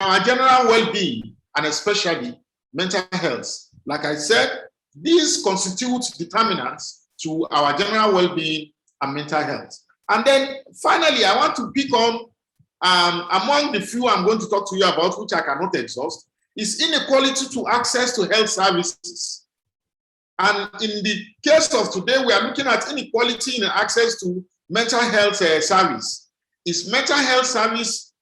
our general well-being, and especially mental health. Like I said, these constitute determinants to our general well-being and mental health. And then finally, I want to pick on, among the few I'm going to talk to you about, which I cannot exhaust, is inequality to access to health services. And in the case of today, we are looking at inequality in access to mental health service. Is mental health service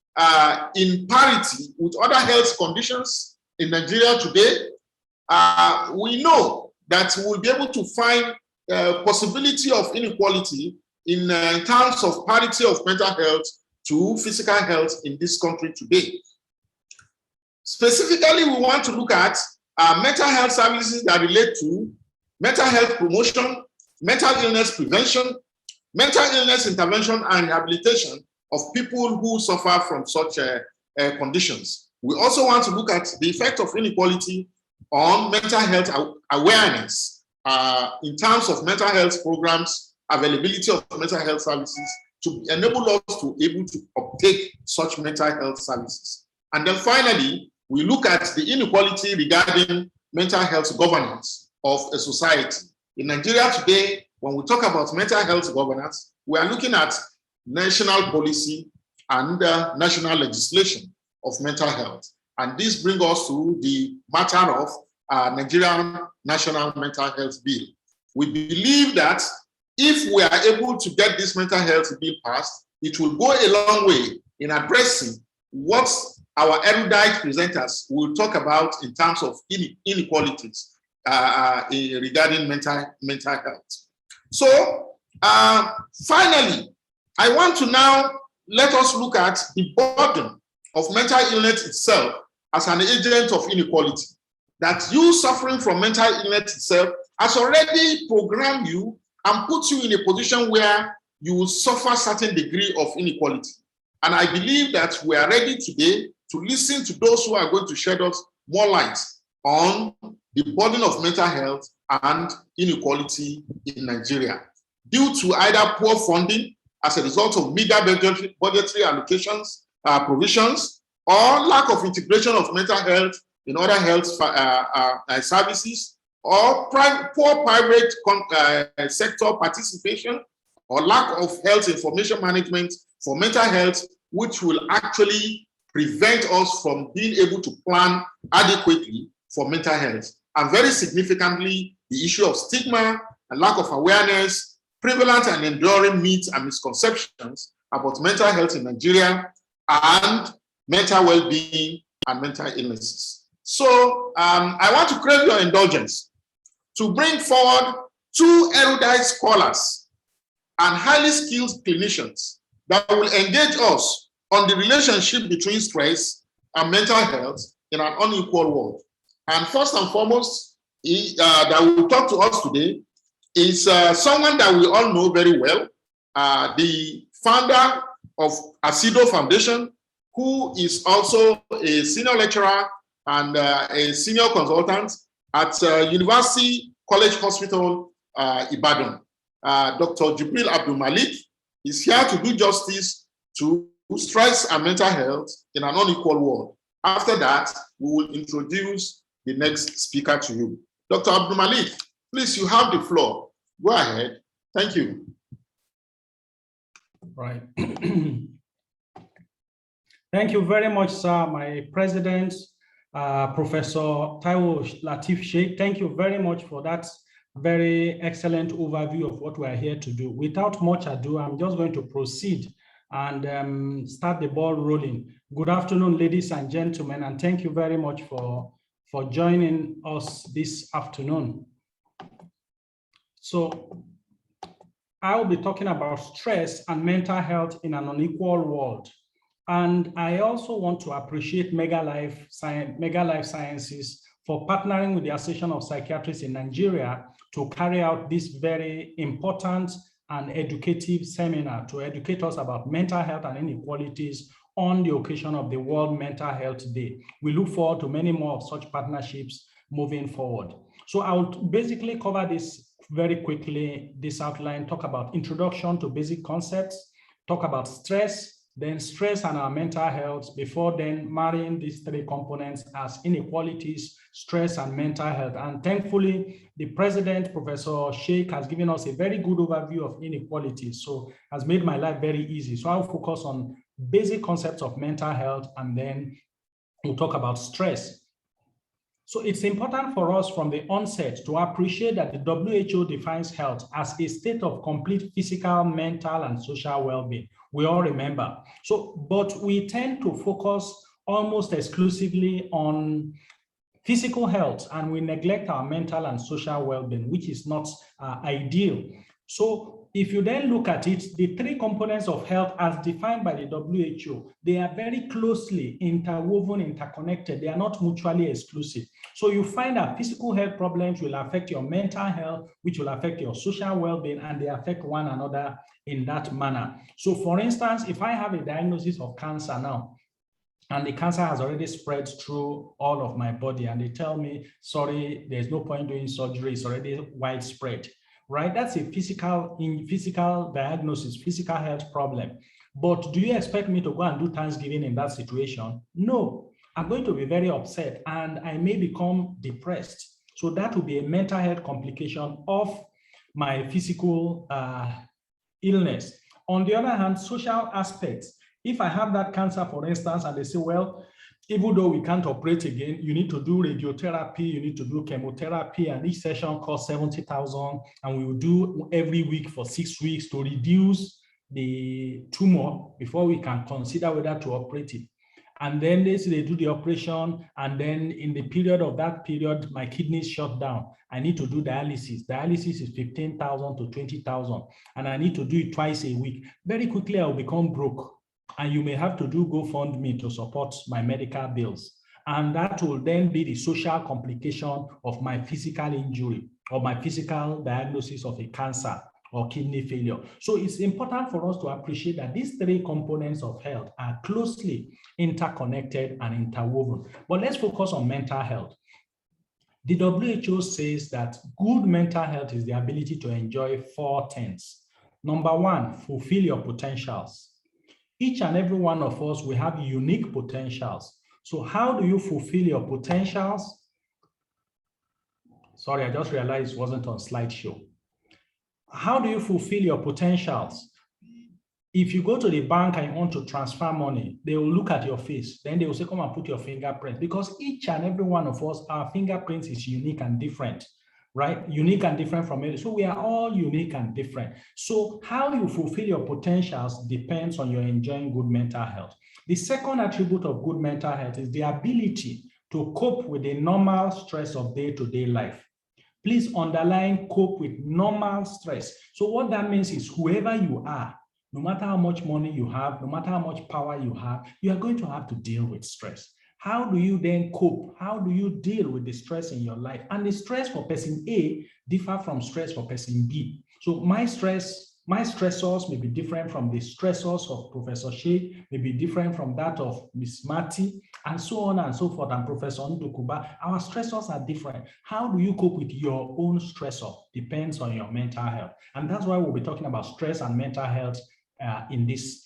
in parity with other health conditions in Nigeria today? We know that we'll be able to find possibility of inequality in terms of parity of mental health to physical health in this country today. Specifically, we want to look at mental health services that relate to mental health promotion, mental illness prevention, mental illness intervention and rehabilitation of people who suffer from such conditions. We also want to look at the effect of inequality on mental health awareness in terms of mental health programs, availability of mental health services to enable us to be able to uptake such mental health services. And then finally, we look at the inequality regarding mental health governance of a society. In Nigeria today, when we talk about mental health governance, we are looking at national policy and national legislation of mental health. And this brings us to the matter of Nigerian National Mental Health Bill. We believe that if we are able to get this mental health bill passed, it will go a long way in addressing what our erudite presenters will talk about in terms of inequalities regarding mental health. So finally, I want to now let us look at the burden of mental illness itself as an agent of inequality. That you suffering from mental illness itself has already programmed you and put you in a position where you will suffer certain degree of inequality. And I believe that we are ready today to listen to those who are going to shed us more light on the burden of mental health and inequality in Nigeria due to either poor funding as a result of meager budgetary allocations, provisions, or lack of integration of mental health in other health services, or poor private sector participation, or lack of health information management for mental health, which will actually prevent us from being able to plan adequately for mental health. And very significantly, the issue of stigma and lack of awareness, prevalent and enduring myths and misconceptions about mental health in Nigeria, and mental well-being and mental illnesses. So I want to crave your indulgence to bring forward two erudite scholars and highly skilled clinicians that will engage us on the relationship between stress and mental health in an unequal world. And first and foremost, that will talk to us today is someone that we all know very well, the founder of ACIDO Foundation, who is also a senior lecturer and a senior consultant at University College Hospital, Ibadan. Dr. Jibril Abdulmalik is here to do justice to stress and mental health in an unequal world. After that, we will introduce the next speaker to you. Dr. Abdulmalik, please, you have the floor. Go ahead. Thank you. Right. Thank you very much, sir, my president, Professor Taiwo Lateef Sheikh. Thank you very much for that very excellent overview of what we are here to do. Without much ado, I'm just going to proceed and start the ball rolling. Good afternoon, ladies and gentlemen, and thank you very much for joining us this afternoon. So I will be talking about stress and mental health in an unequal world. And I also want to appreciate Mega Life Sciences for partnering with the Association of Psychiatrists in Nigeria to carry out this very important and educative seminar to educate us about mental health and inequalities on the occasion of the World Mental Health Day. We look forward to many more of such partnerships moving forward. So I will basically cover this very quickly, this outline, talk about introduction to basic concepts, talk about stress, then stress and our mental health, before then marrying these three components as inequalities, stress, and mental health. And thankfully, the president, Professor Sheikh, has given us a very good overview of inequalities, so has made my life very easy. So I'll focus on basic concepts of mental health, and then we'll talk about stress. So it's important for us from the onset to appreciate that the WHO defines health as a state of complete physical, mental, and social well-being. We all remember. So, but we tend to focus almost exclusively on physical health, and we neglect our mental and social well-being, which is not ideal. So if you then look at it, the three components of health as defined by the WHO, they are very closely interwoven, interconnected. They are not mutually exclusive. So you find that physical health problems will affect your mental health, which will affect your social well-being, and they affect one another in that manner. So for instance, if I have a diagnosis of cancer now, and the cancer has already spread through all of my body, and they tell me, sorry, there's no point doing surgery, it's already widespread. Right? That's a physical diagnosis, physical health problem. But do you expect me to go and do Thanksgiving in that situation? No, I'm going to be very upset and I may become depressed. So that will be a mental health complication of my physical illness. On the other hand, social aspects. If I have that cancer, for instance, and they say, well, even though we can't operate again, you need to do radiotherapy, you need to do chemotherapy, and each session costs 70,000, and we will do every week for 6 weeks to reduce the tumor before we can consider whether to operate it. And then they say they do the operation, and then in the period of that period, my kidneys shut down. I need to do dialysis. Dialysis is 15,000 to 20,000, and I need to do it twice a week. Very quickly, I'll become broke. And you may have to do GoFundMe to support my medical bills. And that will then be the social complication of my physical injury or my physical diagnosis of a cancer or kidney failure. So it's important for us to appreciate that these three components of health are closely interconnected and interwoven. But let's focus on mental health. The WHO says that good mental health is the ability to enjoy 4 things. Number 1, fulfill your potentials. Each and every one of us, we have unique potentials. So how do you fulfill your potentials? Sorry, I just realized it wasn't on slideshow. How do you fulfill your potentials? If you go to the bank and you want to transfer money, they will look at your face. Then they will say, come and put your fingerprint. Because each and every one of us, our fingerprints is unique and different. Right? Unique and different from it. So we are all unique and different. So how you fulfill your potentials depends on your enjoying good mental health. The second attribute of good mental health is the ability to cope with the normal stress of day-to-day life. Please underline cope with normal stress. So what that means is whoever you are, no matter how much money you have, no matter how much power you are going to have to deal with stress. How do you then cope? How do you deal with the stress in your life? And the stress for person A differ from stress for person B. So my stressors may be different from the stressors of Professor Sheikh, may be different from that of Ms. Matti, and so on and so forth, and Professor Ndukuba. Our stressors are different. How do you cope with your own stressor? Depends on your mental health. And that's why we'll be talking about stress and mental health in this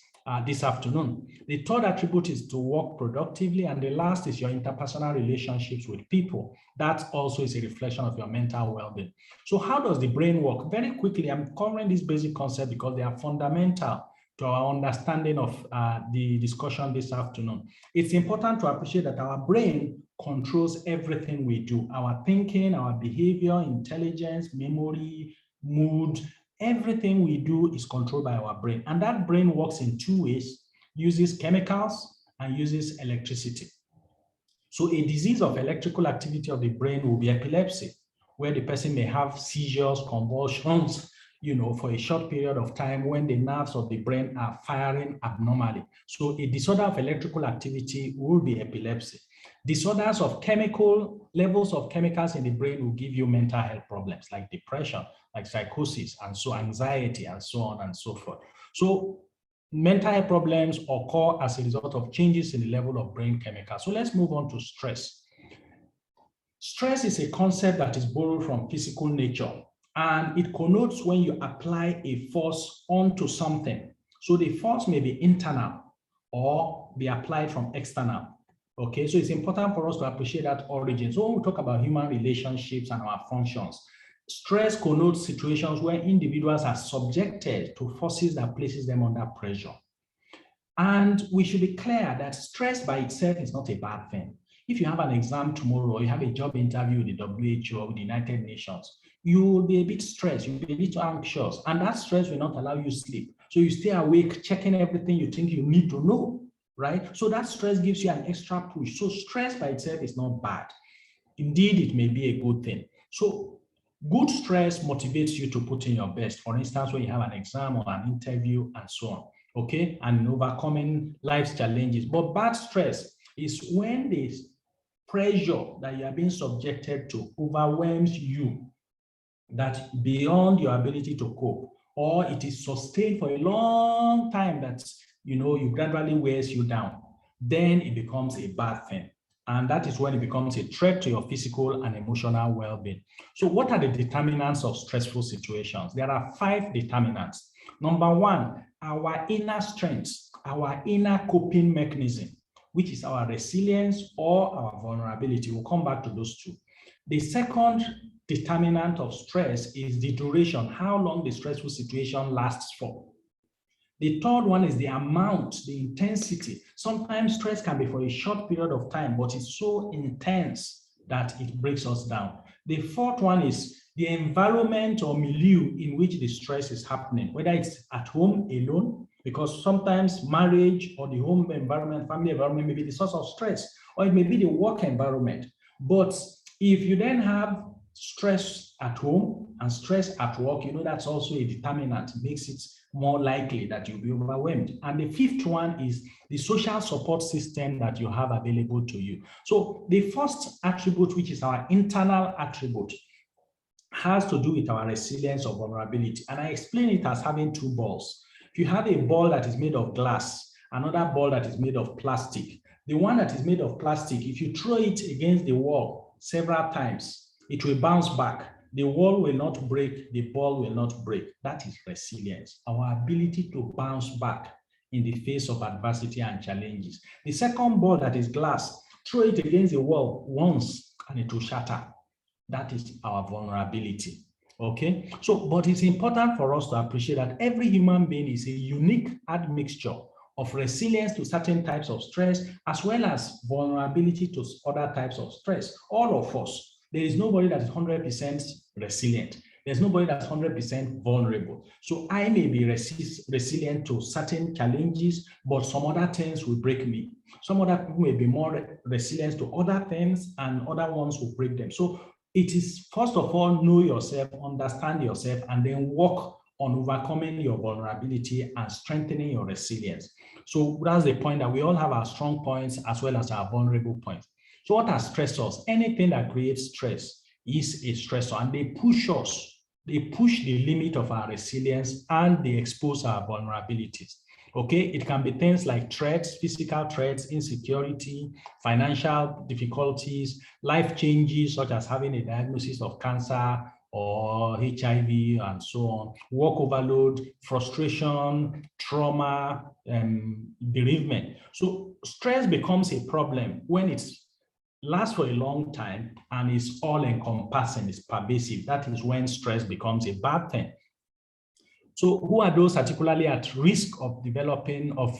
afternoon. The third attribute is to work productively, and the last is your interpersonal relationships with people. That also is a reflection of your mental well-being. So how does the brain work? Very quickly, I'm covering this basic concept because they are fundamental to our understanding of the discussion this afternoon. It's important to appreciate that our brain controls everything we do. Our thinking, our behavior, intelligence, memory, mood, everything we do is controlled by our brain. And that brain works in 2 ways, uses chemicals and uses electricity. So a disease of electrical activity of the brain will be epilepsy, where the person may have seizures, convulsions, for a short period of time when the nerves of the brain are firing abnormally. So a disorder of electrical activity will be epilepsy. Disorders of levels of chemicals in the brain will give you mental health problems like depression, like psychosis, and so anxiety, and so on and so forth. So mental health problems occur as a result of changes in the level of brain chemicals. So let's move on to stress. Stress is a concept that is borrowed from physical nature, and it connotes when you apply a force onto something. So the force may be internal or be applied from external. Okay, so it's important for us to appreciate that origin. So when we talk about human relationships and our functions, stress connotes situations where individuals are subjected to forces that places them under pressure. And we should be clear that stress by itself is not a bad thing. If you have an exam tomorrow, or you have a job interview with the WHO or with the United Nations, you will be a bit stressed, you'll be a bit anxious, and that stress will not allow you sleep. So you stay awake, checking everything you think you need to know, right? So that stress gives you an extra push. So stress by itself is not bad. Indeed, it may be a good thing. So good stress motivates you to put in your best. For instance, when you have an exam or an interview and so on, okay, and overcoming life's challenges. But bad stress is when the pressure that you are being subjected to overwhelms you, that beyond your ability to cope, or it is sustained for a long time that you gradually wears you down, then it becomes a bad thing. And that is when it becomes a threat to your physical and emotional well-being. So what are the determinants of stressful situations? There are 5 determinants. Number 1, our inner strengths, our inner coping mechanism, which is our resilience or our vulnerability. We'll come back to those 2. The second determinant of stress is the duration, how long the stressful situation lasts for. The third one is the amount, the intensity. Sometimes stress can be for a short period of time, but it's so intense that it breaks us down. The fourth one is the environment or milieu in which the stress is happening, whether it's at home alone, because sometimes marriage or the home environment, family environment may be the source of stress, or it may be the work environment. But if you then have stress at home and stress at work, that's also a determinant. It makes it more likely that you'll be overwhelmed. And the fifth one is the social support system that you have available to you. So the first attribute, which is our internal attribute, has to do with our resilience or vulnerability. And I explain it as having 2 balls. If you have a ball that is made of glass, another ball that is made of plastic, the one that is made of plastic, if you throw it against the wall several times, it will bounce back. The wall will not break, the ball will not break. That is resilience, our ability to bounce back in the face of adversity and challenges. The second ball that is glass, throw it against the wall once and it will shatter. That is our vulnerability, okay? So, but it's important for us to appreciate that every human being is a unique admixture of resilience to certain types of stress, as well as vulnerability to other types of stress. All of us. There is nobody that is 100% resilient. There's nobody that's 100% vulnerable. So I may be resilient to certain challenges, but some other things will break me. Some other people may be more resilient to other things, and other ones will break them. So it is, first of all, know yourself, understand yourself, and then work on overcoming your vulnerability and strengthening your resilience. So that's the point, that we all have our strong points as well as our vulnerable points. So what are stressors? Anything that creates stress is a stressor, and they push us. They push the limit of our resilience, and they expose our vulnerabilities. Okay, it can be things like threats, physical threats, insecurity, financial difficulties, life changes such as having a diagnosis of cancer or HIV and so on, work overload, frustration, trauma, bereavement. So stress becomes a problem when it's lasts for a long time and is all-encompassing, is pervasive. That is when stress becomes a bad thing. So who are those particularly at risk of developing, of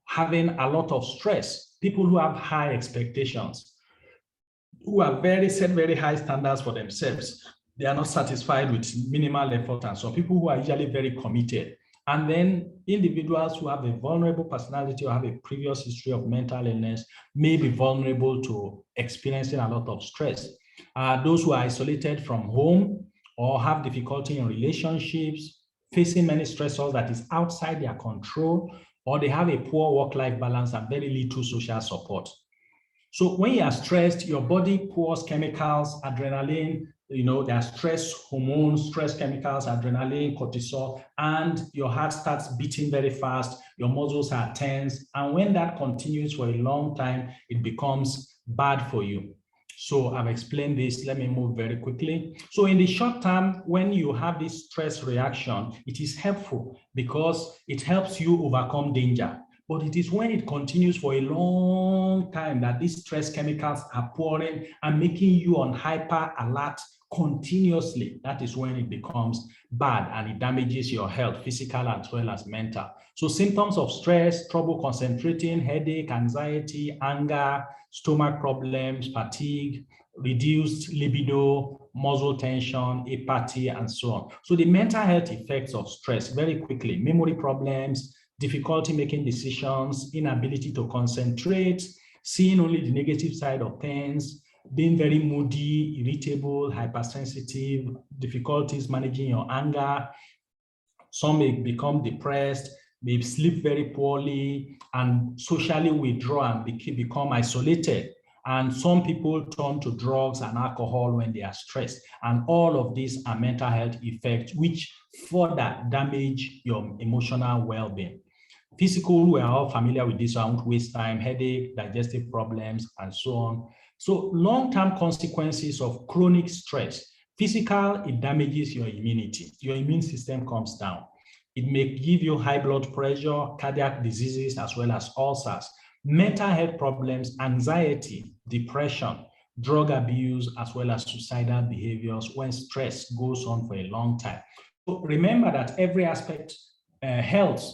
having a lot of stress? People who have high expectations, who are set very high standards for themselves. They are not satisfied with minimal effort, and so people who are usually very committed. And then individuals who have a vulnerable personality or have a previous history of mental illness may be vulnerable to experiencing a lot of stress. Those who are isolated from home or have difficulty in relationships, facing many stressors that is outside their control, or they have a poor work-life balance and very little social support. So when you are stressed, your body pours chemicals, adrenaline, there are stress hormones, stress chemicals, adrenaline, cortisol, and your heart starts beating very fast, your muscles are tense, and when that continues for a long time, it becomes bad for you. So I've explained this. Let me move very quickly. So in the short term, when you have this stress reaction, it is helpful because it helps you overcome danger. But it is when it continues for a long time that these stress chemicals are pouring and making you on hyper alert continuously. That is when it becomes bad and it damages your health, physical as well as mental. So symptoms of stress: trouble concentrating, headache, anxiety, anger, stomach problems, fatigue, reduced libido, muscle tension, apathy, and so on. So the mental health effects of stress, very quickly: memory problems, difficulty making decisions, inability to concentrate, seeing only the negative side of things, being very moody, irritable, hypersensitive, difficulties managing your anger. Some may become depressed, may sleep very poorly, and socially withdraw and become isolated. And some people turn to drugs and alcohol when they are stressed. And all of these are mental health effects which further damage your emotional well-being. Physical, we are all familiar with this, so I won't waste time: headache, digestive problems, and so on. So long-term consequences of chronic stress: physical, it damages your immunity. Your immune system comes down. It may give you high blood pressure, cardiac diseases, as well as ulcers. Mental health problems: anxiety, depression, drug abuse, as well as suicidal behaviors when stress goes on for a long time. So remember that every aspect, health,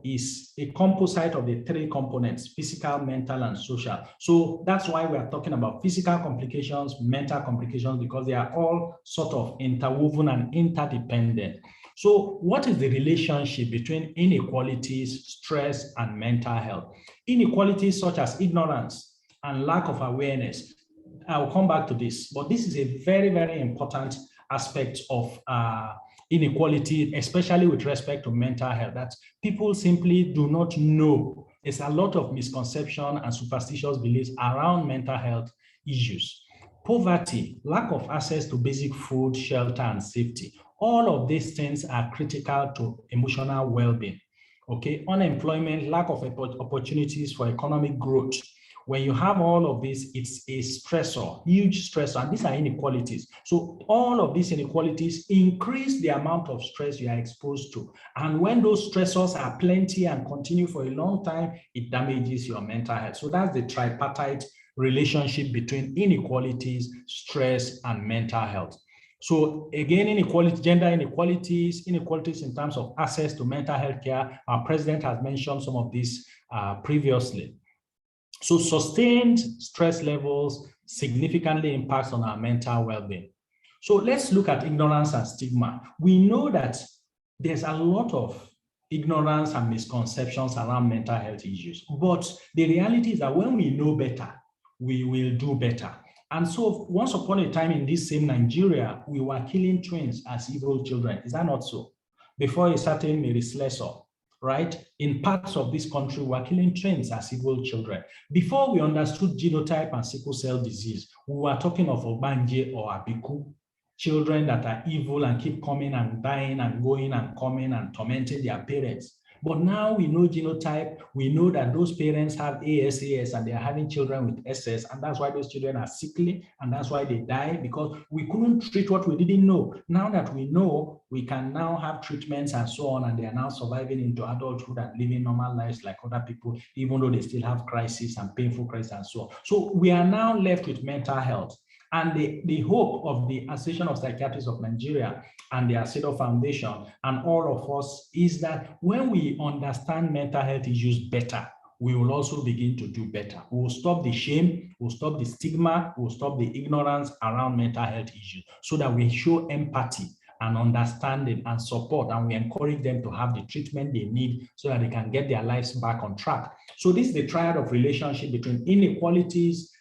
is a composite of the three components: physical, mental, and social. So that's why we are talking about physical complications, mental complications, because they are all sort of interwoven and interdependent. So what is the relationship between inequalities, stress, and mental health? Inequalities such as ignorance and lack of awareness. I'll come back to this, but this is a very, very important aspect of inequality, especially with respect to mental health, that people simply do not know. There's a lot of misconception and superstitious beliefs around mental health issues. Poverty, lack of access to basic food, shelter, and safety. All of these things are critical to emotional well-being. Okay, unemployment, lack of opportunities for economic growth. When you have all of this, it's a stressor, huge stressor, and these are inequalities. So all of these inequalities increase the amount of stress you are exposed to. And when those stressors are plenty and continue for a long time, it damages your mental health. So that's the tripartite relationship between inequalities, stress, and mental health. So again, inequality, gender inequalities, inequalities in terms of access to mental health care. Our president has mentioned some of these previously. So sustained stress levels significantly impacts on our mental well-being. So let's look at ignorance and stigma. We know that there's a lot of ignorance and misconceptions around mental health issues, but the reality is that when we know better, we will do better. And so once upon a time in this same Nigeria, we were killing twins as evil children. Is that not so? Before a certain Mary Slessor, right? In parts of this country, we're killing twins as evil children. Before we understood genotype and sickle cell disease, we were talking of Obanje or Abiku, children that are evil and keep coming and dying and going and coming and tormenting their parents. But now we know genotype, we know that those parents have ASAS and they are having children with SS, and that's why those children are sickly, and that's why they die, because we couldn't treat what we didn't know. Now that we know, we can now have treatments and so on, and they are now surviving into adulthood and living normal lives like other people, even though they still have crises and painful crises and so on. So we are now left with mental health. And the hope of the Association of Psychiatrists of Nigeria and the ACEDO Foundation and all of us is that when we understand mental health issues better, we will also begin to do better. We will stop the shame, we'll stop the stigma, we'll stop the ignorance around mental health issues, so that we show empathy and understanding and support, and we encourage them to have the treatment they need so that they can get their lives back on track. So this is the triad of relationship between inequalities,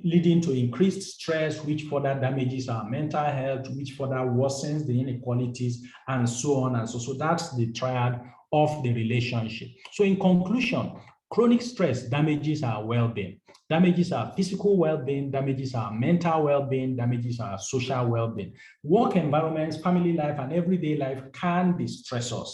leading to increased stress, which further damages our mental health, which further worsens the inequalities, and so on and so. So that's the triad of the relationship. So in conclusion, chronic stress damages our well-being, damages our physical well-being, damages our mental well-being, damages our social well-being. Work environments, family life, and everyday life can be stressors.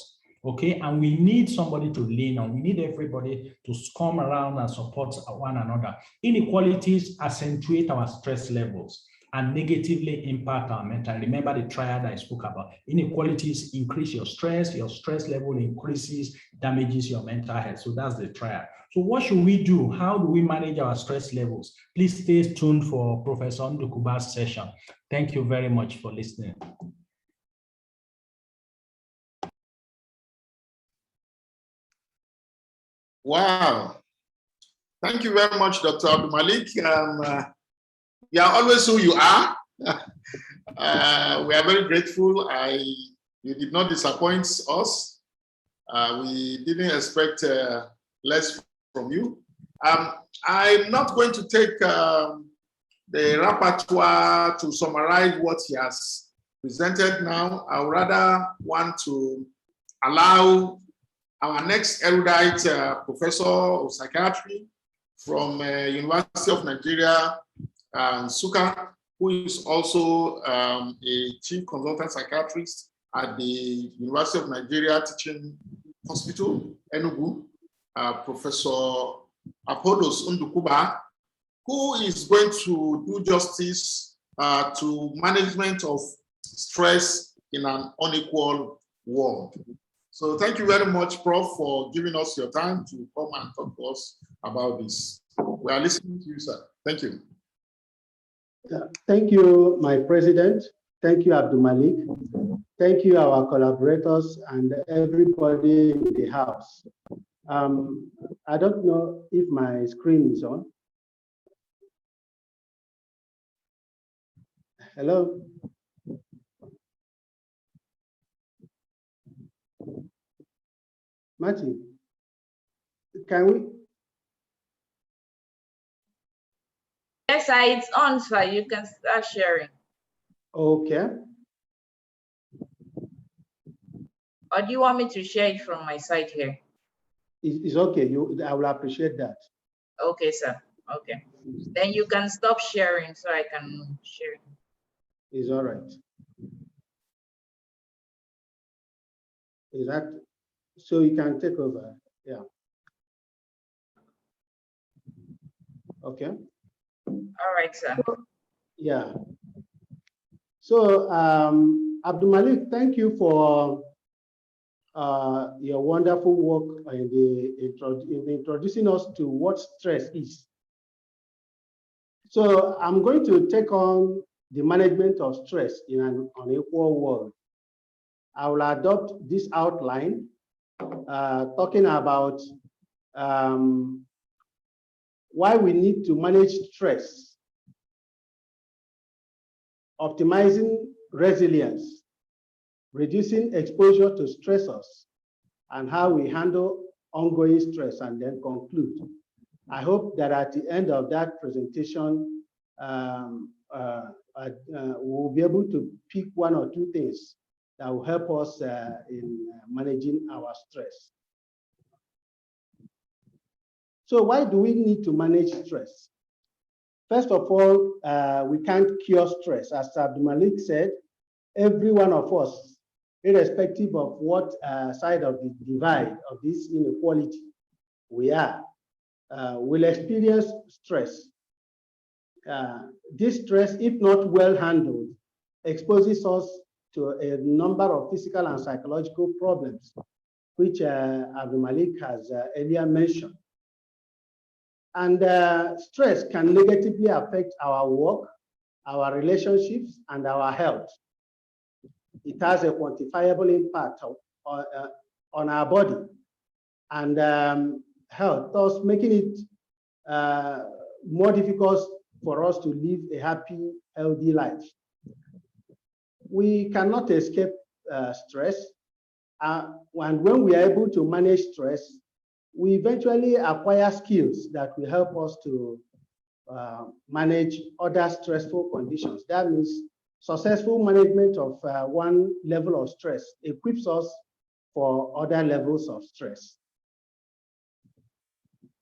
Okay, and we need somebody to lean on. We need everybody to come around and support one another. Inequalities accentuate our stress levels. and negatively impact our mental. Remember the triad I spoke about. Inequalities increase your stress level increases, damages your mental health. So that's the triad. So what should we do? How do we manage our stress levels? Please stay tuned for Professor Ndukuba's session. Thank you very much for listening. Wow. Thank you very much, Dr. Abdulmalik. You are always who you are. We are very grateful. You did not disappoint us. We didn't expect less from you. I'm not going to take the repertoire to summarize what he has presented now. I would rather want to allow our next erudite professor of psychiatry from University of Nigeria, Nsukka, who is also a chief consultant psychiatrist at the University of Nigeria Teaching Hospital, Enugu, Professor Appolos Ndukuba, who is going to do justice to management of stress in an unequal world. So thank you very much, Prof, for giving us your time to come and talk to us about this. We are listening to you, sir. Thank you. Thank you, my president. Thank you, Abdulmalik. Thank you, our collaborators and everybody in the house. I don't know if my screen is on. Hello? Matti, can we? Yes, sir, it's on, sir. You can start sharing. Okay. Or do you want me to share it from my side here? It's okay. I will appreciate that. Okay, sir. Okay. Then you can stop sharing so I can share. It's all right. Is that so? You can take over. Yeah. Okay. All right, sir. Yeah. So, Abdulmalik, thank you for your wonderful work in introducing us to what stress is. So, I'm going to take on the management of stress in an unequal world. I will adopt this outline, talking about why we need to manage stress, optimizing resilience, reducing exposure to stressors, and how we handle ongoing stress, and then conclude. I hope that at the end of that presentation, we'll be able to pick one or two things that will help us in managing our stress. So why do we need to manage stress? First of all, we can't cure stress. As Abdulmalik said, every one of us, irrespective of what side of the divide of this inequality we are, will experience stress. This stress, if not well handled, exposes us to a number of physical and psychological problems, which Abdulmalik has earlier mentioned. And stress can negatively affect our work, our relationships, and our health. It has a quantifiable impact on our body and health, thus making it more difficult for us to live a happy, healthy life. We cannot escape stress. And when we are able to manage stress, we eventually acquire skills that will help us to manage other stressful conditions. That means successful management of one level of stress equips us for other levels of stress.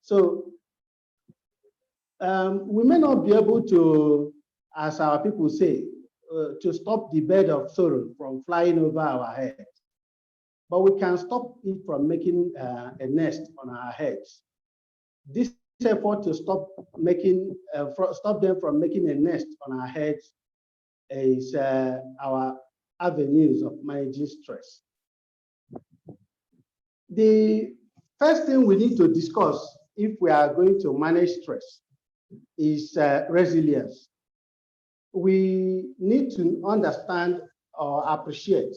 So we may not be able to, as our people say, to stop the bird of sorrow from flying over our heads, but we can stop it from making a nest on our heads. This effort to stop them from making a nest on our heads is our avenues of managing stress. The first thing we need to discuss if we are going to manage stress is resilience. We need to understand or appreciate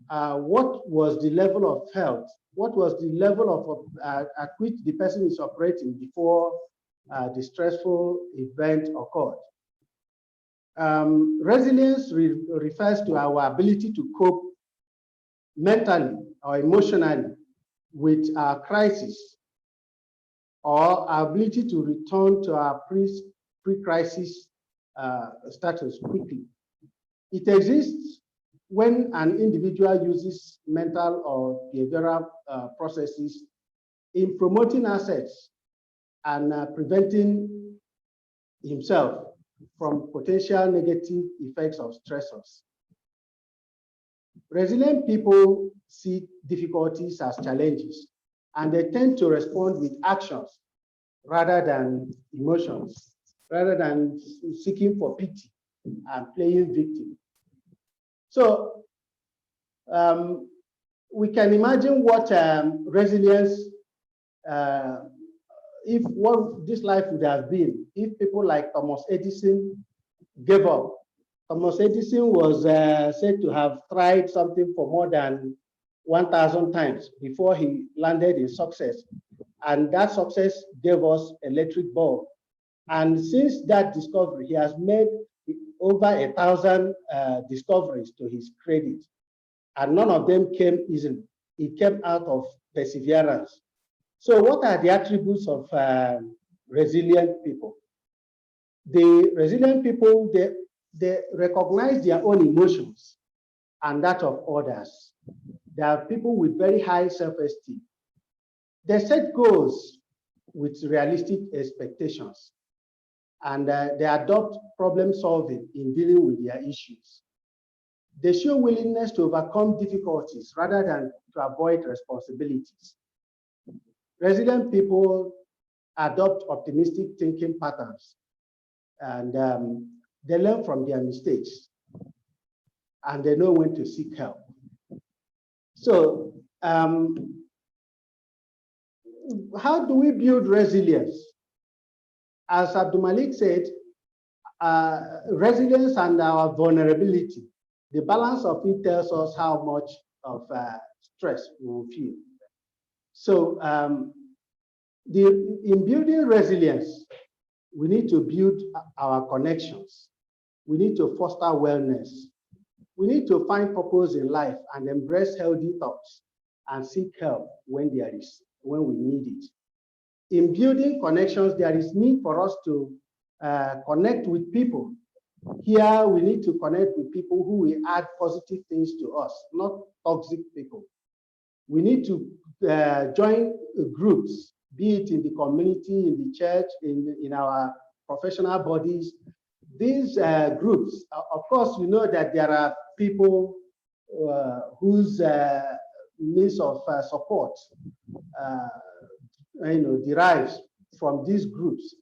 what was the level of health, what was the level of at which the person is operating before the stressful event occurred. Resilience refers to our ability to cope mentally or emotionally with our crisis, or our ability to return to our pre-crisis status quickly. It exists when an individual uses mental or behavioral processes in promoting assets and preventing himself from potential negative effects of stressors. Resilient people see difficulties as challenges, and they tend to respond with actions rather than emotions, rather than seeking for pity and playing victim. So we can imagine what resilience, if what this life would have been if people like Thomas Edison gave up. Thomas Edison was said to have tried something for more than 1,000 times before he landed in success. And that success gave us electric bulb. And since that discovery, he has made over 1,000 discoveries to his credit. And none of them came easily. It came out of perseverance. So what are the attributes of resilient people? The resilient people, they recognize their own emotions and that of others. They are people with very high self-esteem. They set goals with realistic expectations, and they adopt problem solving in dealing with their issues. They show willingness to overcome difficulties rather than to avoid responsibilities. Resilient people adopt optimistic thinking patterns, and they learn from their mistakes, and they know when to seek help. So, how do we build resilience? As Abdulmalik said, resilience and our vulnerability, the balance of it tells us how much of stress we will feel. So, in building resilience, we need to build our connections. We need to foster wellness. We need to find purpose in life and embrace healthy thoughts and seek help when we need it. In building connections, there is need for us to connect with people. Here, we need to connect with people who will add positive things to us, not toxic people. We need to join groups, be it in the community, in the church, in our professional bodies. These groups, of course, we know that there are people whose means of support derives from these groups.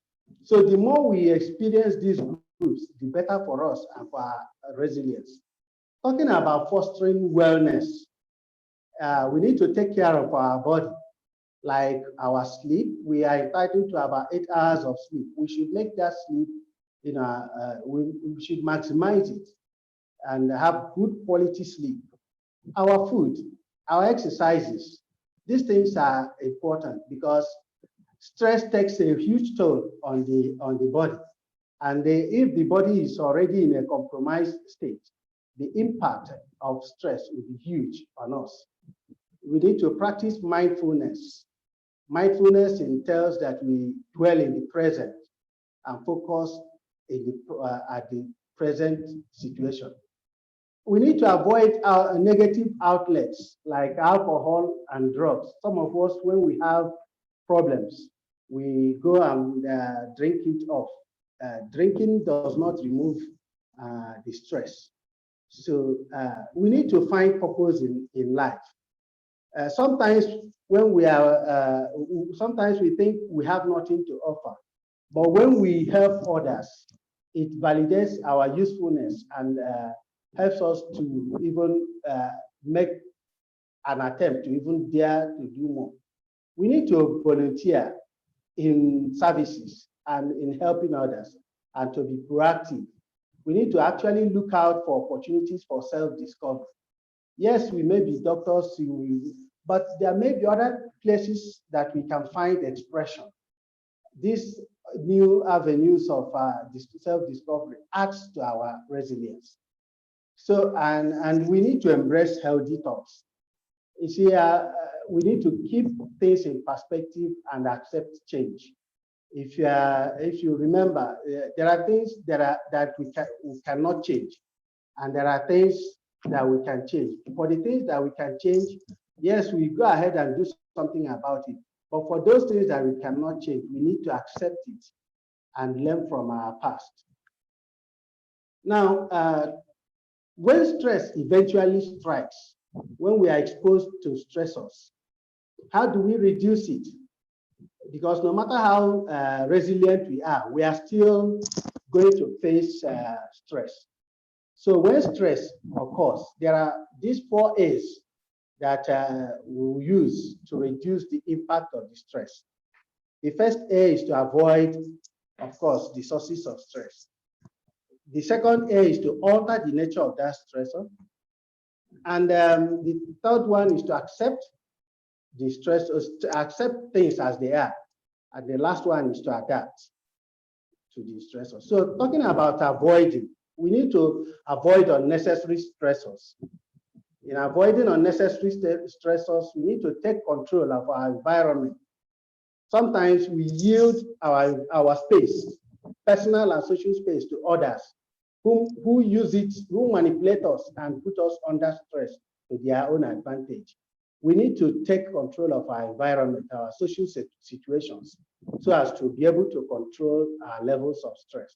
So the more we experience these groups, the better for us and for our resilience. Talking about fostering wellness, we need to take care of our body, like our sleep. We are entitled to about 8 hours of sleep. We should make that sleep, we should maximize it and have good quality sleep. Our food, our exercises, these things are important because stress takes a huge toll on the body. And if the body is already in a compromised state, the impact of stress will be huge on us. We need to practice mindfulness. Mindfulness entails that we dwell in the present and focus at the present situation. We need to avoid our negative outlets like alcohol and drugs. Some of us, when we have problems, we go and drink it off. Drinking does not remove the stress. So we need to find purpose in life. Sometimes when we are, sometimes we think we have nothing to offer, but when we help others, it validates our usefulness and helps us to even make an attempt to even dare to do more. We need to volunteer in services and in helping others and to be proactive. We need to actually look out for opportunities for self-discovery. Yes, we may be doctors, but there may be other places that we can find expression. These new avenues of self-discovery adds to our resilience. So, and we need to embrace healthy thoughts. You see, we need to keep things in perspective and accept change. If you remember, there are things that we cannot change, and there are things that we can change. For the things that we can change, yes, we go ahead and do something about it. But for those things that we cannot change, we need to accept it and learn from our past. Now, when stress eventually strikes, when we are exposed to stressors, how do we reduce it? Because no matter how resilient we are still going to face stress. So when stress occurs, there are these 4 A's that we'll use to reduce the impact of the stress. The first A is to avoid, of course, the sources of stress. The second A is to alter the nature of that stressor. And the third one is to accept the stressors, to accept things as they are. And the last one is to adapt to the stressors. So talking about avoiding, we need to avoid unnecessary stressors. In avoiding unnecessary stressors, we need to take control of our environment. Sometimes we yield our space, personal and social space, to others who use it, who manipulate us and put us under stress to their own advantage. We need to take control of our environment, our social situations, so as to be able to control our levels of stress.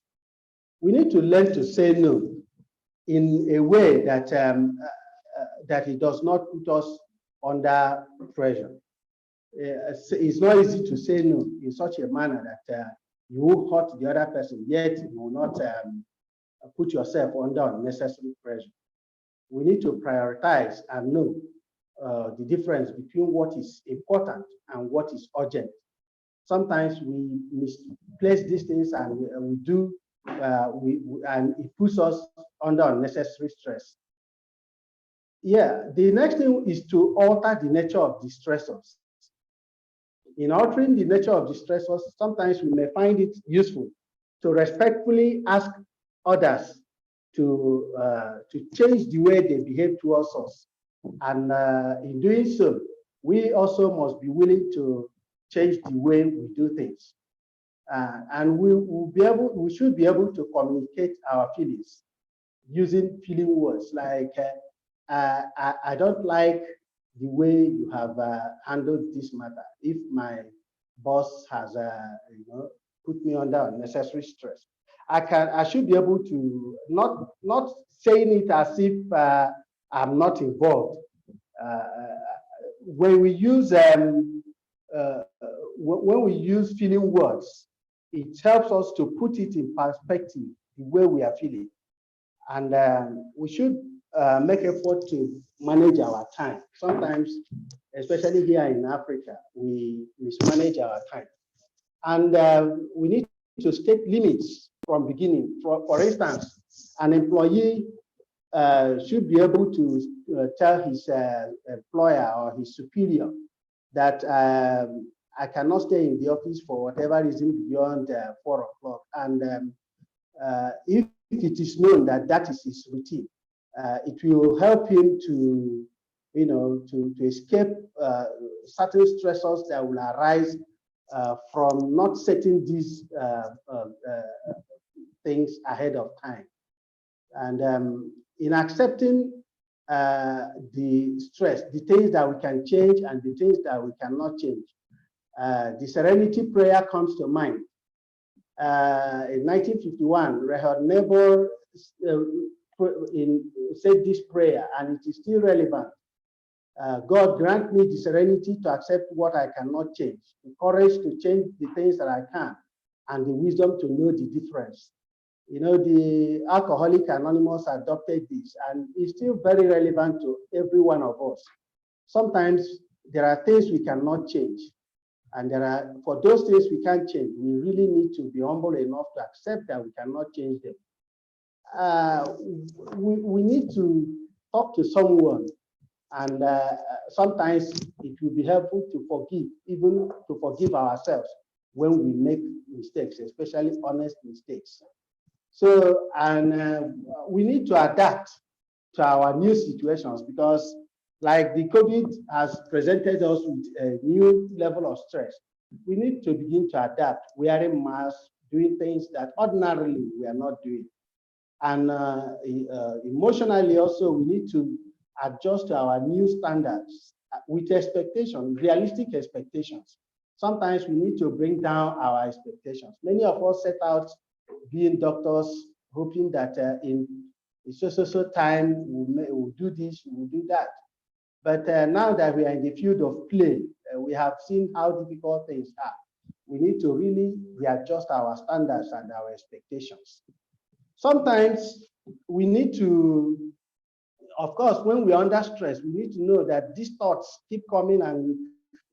We need to learn to say no in a way that that it does not put us under pressure. It's not easy to say no in such a manner that you will hurt the other person, yet you will not put yourself under unnecessary pressure. We need to prioritize and know the difference between what is important and what is urgent. Sometimes we misplace these things and we do, and it puts us under unnecessary stress. Yeah, the next thing is to alter the nature of the stressors. In altering the nature of the stressors, sometimes we may find it useful to respectfully ask others to change the way they behave towards us. And in doing so, we also must be willing to change the way we do things. And we should be able to communicate our feelings using feeling words like, I don't like the way you have handled this matter. If my boss has put me under unnecessary stress, I should be able to not saying it as if I'm not involved. When we use feeling words, it helps us to put it in perspective the way we are feeling, and we should make effort to manage our time. Sometimes, especially here in Africa, we mismanage our time, and we need to state limits from beginning. For instance, an employee should be able to tell his employer or his superior that I cannot stay in the office for whatever reason beyond 4 o'clock. And if it is known that that is his routine, it will help him to, to escape certain stressors that will arise from not setting these things ahead of time. And in accepting the stress, the things that we can change and the things that we cannot change, the serenity prayer comes to mind. In 1951, Reinhard Niebuhr said this prayer, and it is still relevant. God grant me the serenity to accept what I cannot change, the courage to change the things that I can, and the wisdom to know the difference. You know, the Alcoholics Anonymous adopted this, and it's still very relevant to every one of us. Sometimes there are things we cannot change, and for those things we can't change, we really need to be humble enough to accept that we cannot change them. We need to talk to someone, and sometimes it will be helpful to forgive, even to forgive ourselves when we make mistakes, especially honest mistakes. So, and we need to adapt to our new situations, because like the COVID has presented us with a new level of stress. We need to begin to adapt, wearing masks, doing things that ordinarily we are not doing. And emotionally also, we need to adjust to our new standards with expectations, realistic expectations. Sometimes we need to bring down our expectations. Many of us set out being doctors, hoping that in so time we'll do this, we'll do that. But now that we are in the field of play, we have seen how difficult things are. We need to really readjust our standards and our expectations. Sometimes we need to, of course, when we're under stress, we need to know that these thoughts keep coming and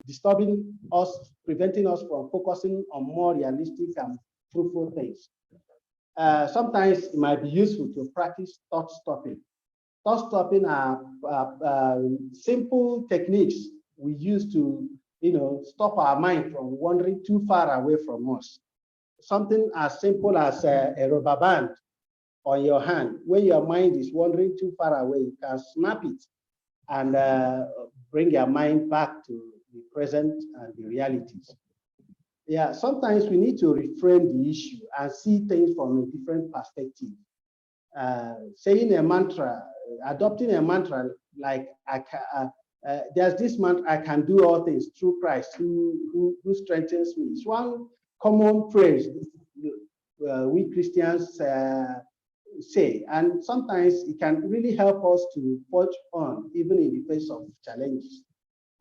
disturbing us, preventing us from focusing on more realistic and fruitful things. Sometimes it might be useful to practice thought stopping. Thought stopping are simple techniques we use to, stop our mind from wandering too far away from us. Something as simple as a rubber band on your hand. When your mind is wandering too far away, you can snap it and bring your mind back to the present and the realities. Yeah, sometimes we need to reframe the issue and see things from a different perspective. Saying a mantra, adopting a mantra like there's this mantra, I can do all things through Christ who strengthens me. It's one common phrase we Christians say, and sometimes it can really help us to forge on even in the face of challenges.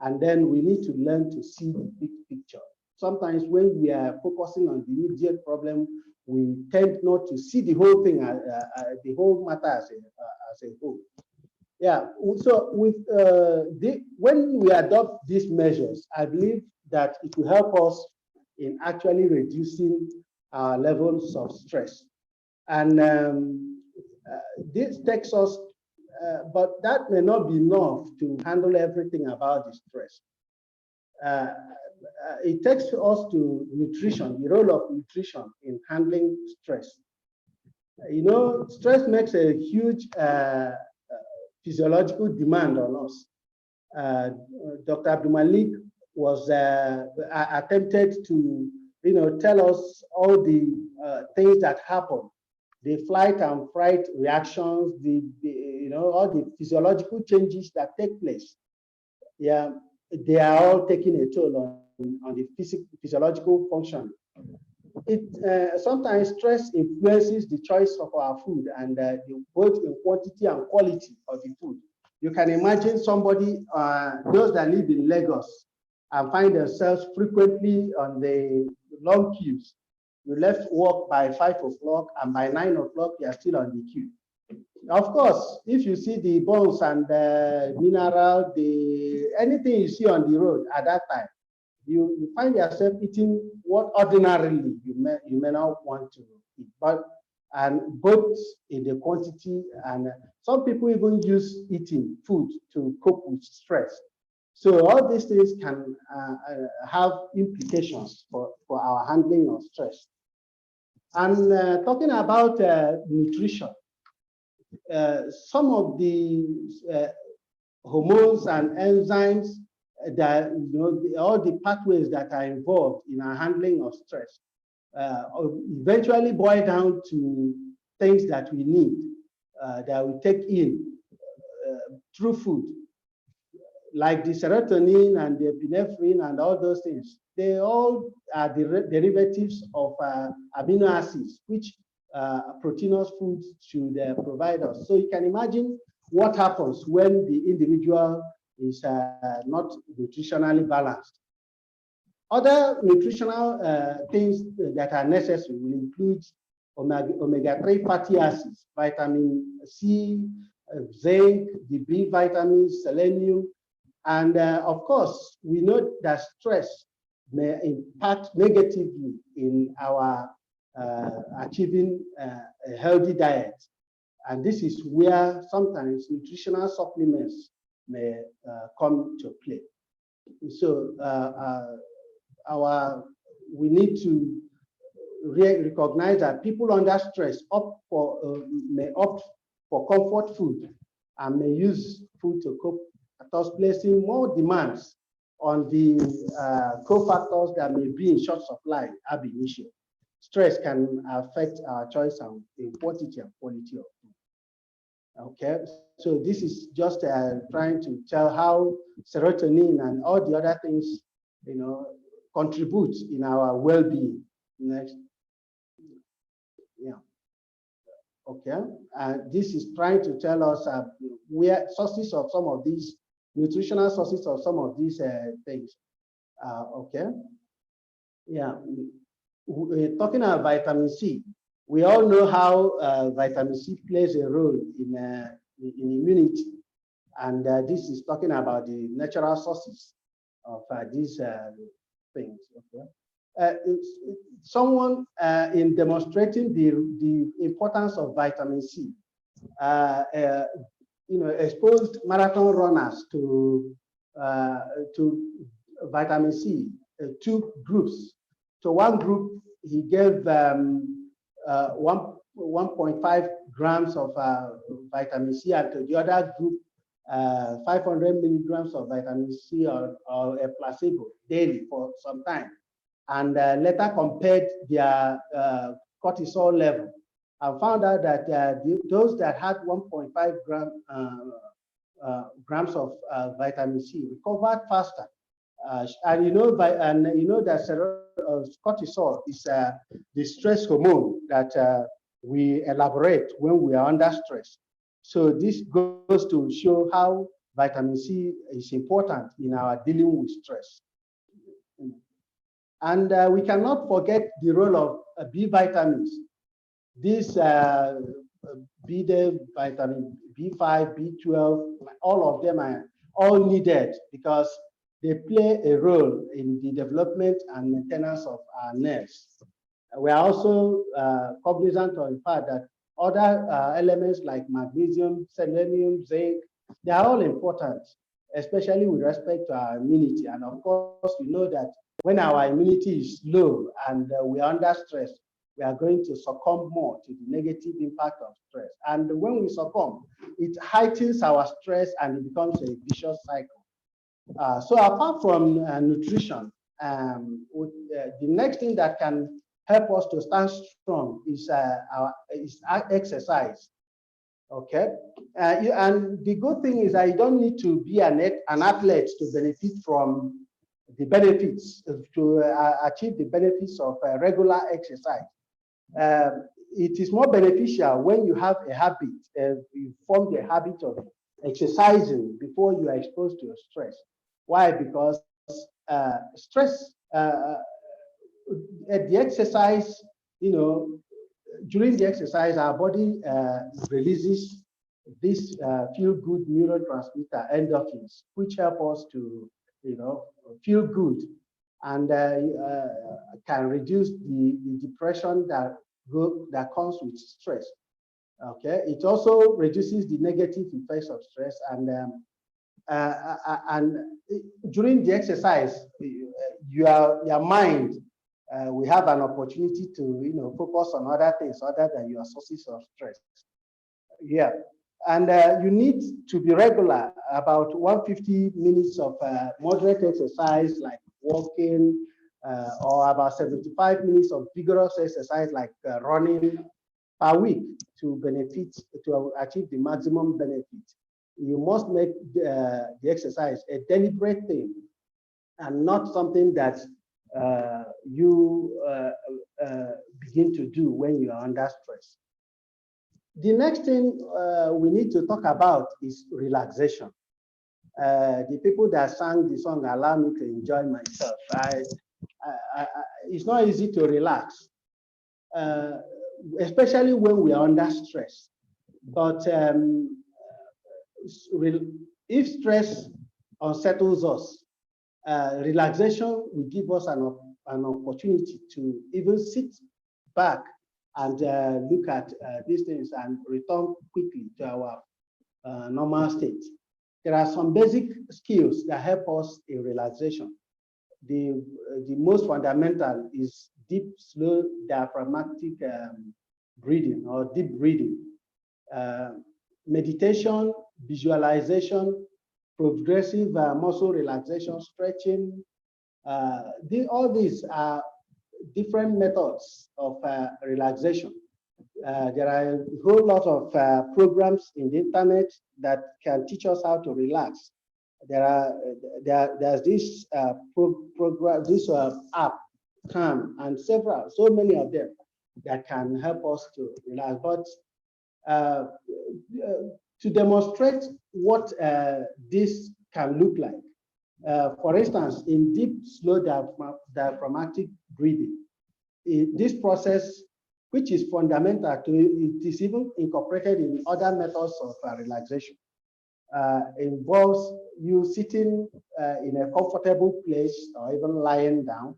And then we need to learn to see the big picture. Sometimes when we are focusing on the immediate problem, we tend not to see the whole thing, the whole matter as a whole. Yeah, so with when we adopt these measures, I believe that it will help us in actually reducing our levels of stress. And this takes us, but that may not be enough to handle everything about the stress. It takes us to nutrition, the role of nutrition in handling stress. Stress makes a huge physiological demand on us. Dr. Abdulmalik was attempted to, tell us all the things that happen, the flight and fright reactions, all the physiological changes that take place. Yeah, they are all taking a toll on the physiological function. Sometimes stress influences the choice of our food, and both in quantity and quality of the food. You can imagine somebody, those that live in Lagos and find themselves frequently on the long queues. You left work by 5 o'clock, and by 9 o'clock, you are still on the queue. Of course, if you see the bones and the mineral, anything you see on the road at that time, you find yourself eating what ordinarily you may not want to eat, and both in the quantity, and some people even use eating food to cope with stress. So all these things can have implications for our handling of stress. And talking about nutrition, some of the hormones and enzymes that, all the pathways that are involved in our handling of stress eventually boil down to things that we need, that we take in through food, like the serotonin and the epinephrine and all those things. They all are derivatives of amino acids, which proteinous foods should provide us. So you can imagine what happens when the individual, is not nutritionally balanced. Other nutritional things that are necessary will include omega-3 fatty acids, vitamin C, zinc, the B vitamins, selenium, and of course, we know that stress may impact negatively in our achieving a healthy diet. And this is where sometimes nutritional supplements may come to play. So we need to recognize that people under stress may opt for comfort food and may use food to cope, thus placing more demands on the cofactors that may be in short supply ab initio. Stress can affect our choice and the quantity and quality of food. Okay, so this is just trying to tell how serotonin and all the other things, contribute in our well-being. Next. Yeah. Okay, this is trying to tell us where sources of some of these nutritional sources of some of these things. Okay. Yeah. We're talking about vitamin C. We all know how vitamin C plays a role in immunity. And this is talking about the natural sources of these things. Okay. Someone in demonstrating the importance of vitamin C, exposed marathon runners to vitamin C, two groups. So one group, he gave 1.5 grams of vitamin C, and to the other group, 500 milligrams of vitamin C or a placebo daily for some time. And later compared their cortisol level and found out that those that had 1.5 grams of vitamin C recovered faster. And you know that cortisol is the stress hormone that we elaborate when we are under stress. So this goes to show how vitamin C is important in our dealing with stress. And we cannot forget the role of B vitamins. These B vitamin B5, B12, all of them are all needed because they play a role in the development and maintenance of our nerves. We are also cognizant of the fact that other elements like magnesium, selenium, zinc, they are all important, especially with respect to our immunity. And of course, we know that when our immunity is low and we are under stress, we are going to succumb more to the negative impact of stress. And when we succumb, it heightens our stress and it becomes a vicious cycle. So apart from nutrition, the next thing that can help us to stand strong is exercise. Okay, and the good thing is that you don't need to be an athlete to benefit from the benefits, to achieve the benefits of regular exercise. It is more beneficial when you have a habit, you form the habit of exercising before you are exposed to stress. Why? Because stress, at the exercise, during the exercise, our body releases this feel-good neurotransmitter endorphins, which help us to, feel good and can reduce the depression that comes with stress. Okay, it also reduces the negative effects of stress, and during the exercise, your mind we have an opportunity to focus on other things other than your sources of stress. Yeah, and you need to be regular, about 150 minutes of moderate exercise like walking, or about 75 minutes of vigorous exercise like running per week to achieve the maximum benefit. You must make the exercise a deliberate thing and not something that you begin to do when you are under stress. The next thing we need to talk about is relaxation. The people that sang the song allow me to enjoy myself. It's not easy to relax, especially when we are under stress. But if stress unsettles us, relaxation will give us an opportunity to even sit back and look at these things and return quickly to our normal state. There are some basic skills that help us in relaxation. The most fundamental is deep, slow, diaphragmatic breathing or deep breathing. Meditation, visualization, progressive muscle relaxation, stretching. All these are different methods of relaxation. There are a whole lot of programs in the internet that can teach us how to relax. There's this program, this app, Calm, and so many of them that can help us to relax. But to demonstrate what this can look like, for instance, in deep, slow diaphragmatic breathing, this process, which is fundamental to it, is even incorporated in other methods of relaxation. Involves you sitting in a comfortable place or even lying down,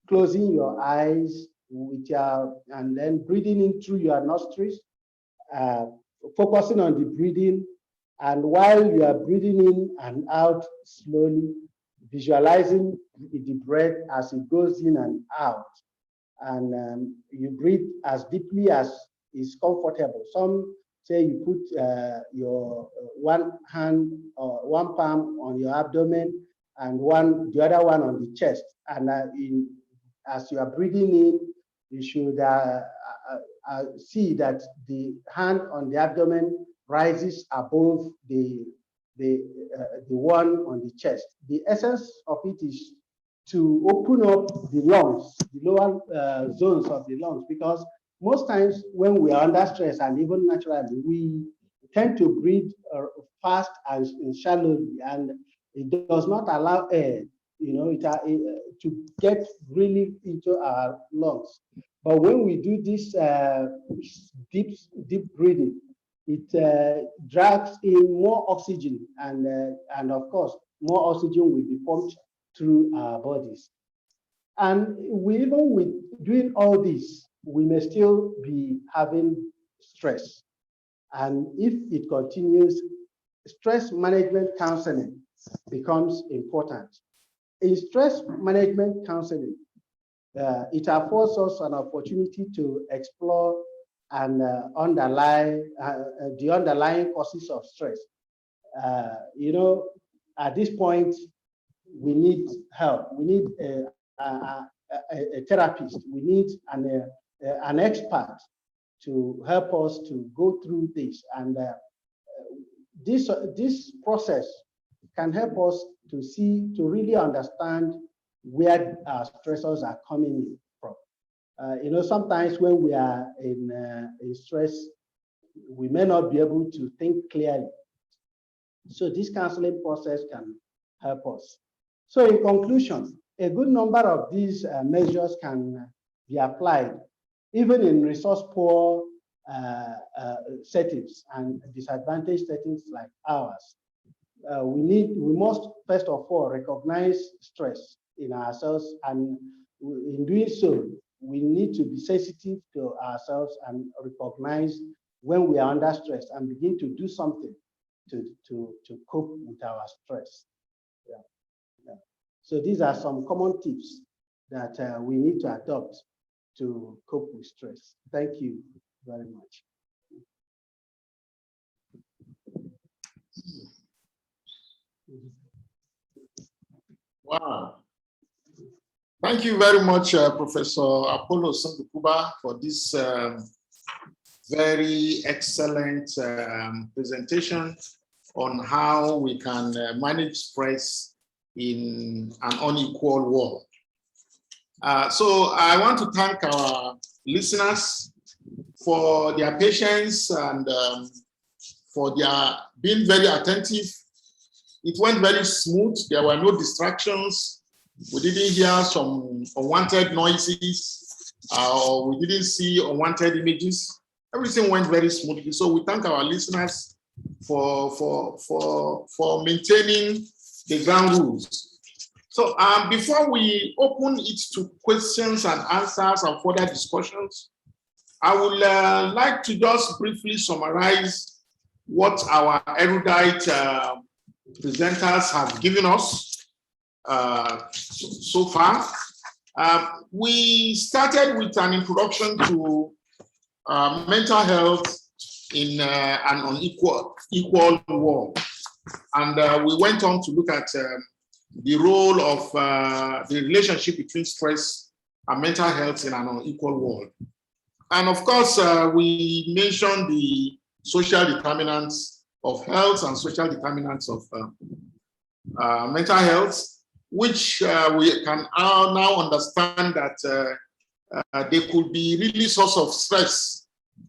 closing your eyes and then breathing in through your nostrils, focusing on the breathing, and while you are breathing in and out slowly, visualizing the breath as it goes in and out. And you breathe as deeply as is comfortable. Some say you put your one hand or one palm on your abdomen and the other one on the chest. And as you are breathing in, you should see that the hand on the abdomen rises above the one on the chest. The essence of it is to open up the lungs, the lower zones of the lungs, because most times when we are under stress, and even naturally, we tend to breathe fast and shallowly, and it does not allow air, to get really into our lungs. But when we do this deep breathing, it drags in more oxygen, and of course, more oxygen will be pumped through our bodies. And even with doing all this, we may still be having stress. And if it continues, stress management counseling becomes important. In stress management counseling, it affords us an opportunity to explore and the underlying causes of stress. At this point, we need help. We need a therapist. We need an expert to help us to go through this. And this process can help us to really understand where our stressors are coming in from. Sometimes when we are in stress, we may not be able to think clearly. So this counseling process can help us. So in conclusion, a good number of these measures can be applied even in resource-poor settings and disadvantaged settings like ours. We must first of all recognize stress in ourselves, and in doing so, we need to be sensitive to ourselves and recognize when we are under stress and begin to do something to cope with our stress. So these are some common tips that we need to adopt to cope with stress. Thank you very much. Wow. Thank you very much, Professor Appolos Ndukuba, for this very excellent presentation on how we can manage stress in an unequal world. So I want to thank our listeners for their patience and for their being very attentive it went very smooth. There were no distractions. We didn't hear some unwanted noises, or we didn't see unwanted images. Everything went very smoothly. So we thank our listeners for maintaining the ground rules. So before we open it to questions and answers and further discussions, I would like to just briefly summarize what our erudite presenters have given us so far. We started with an introduction to mental health in an unequal world. And we went on to look at the role of the relationship between stress and mental health in an unequal world. And of course, we mentioned the social determinants of health and social determinants of mental health, which we can now understand that they could be really source of stress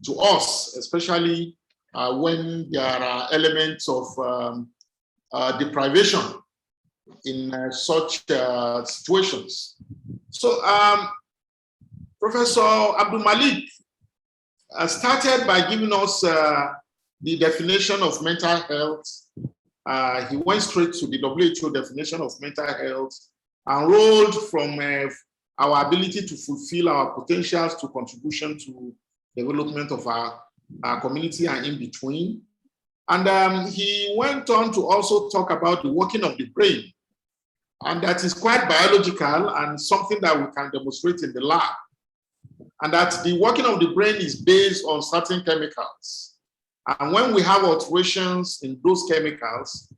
to us, especially when there are elements of deprivation in such situations. So Professor Abdulmalik started by giving us the definition of mental health. He went straight to the WHO definition of mental health and rolled from our ability to fulfill our potentials to contribution to development of our community and in between. And he went on to also talk about the working of the brain. And that is quite biological and something that we can demonstrate in the lab. And that the working of the brain is based on certain chemicals. And when we have alterations in those chemicals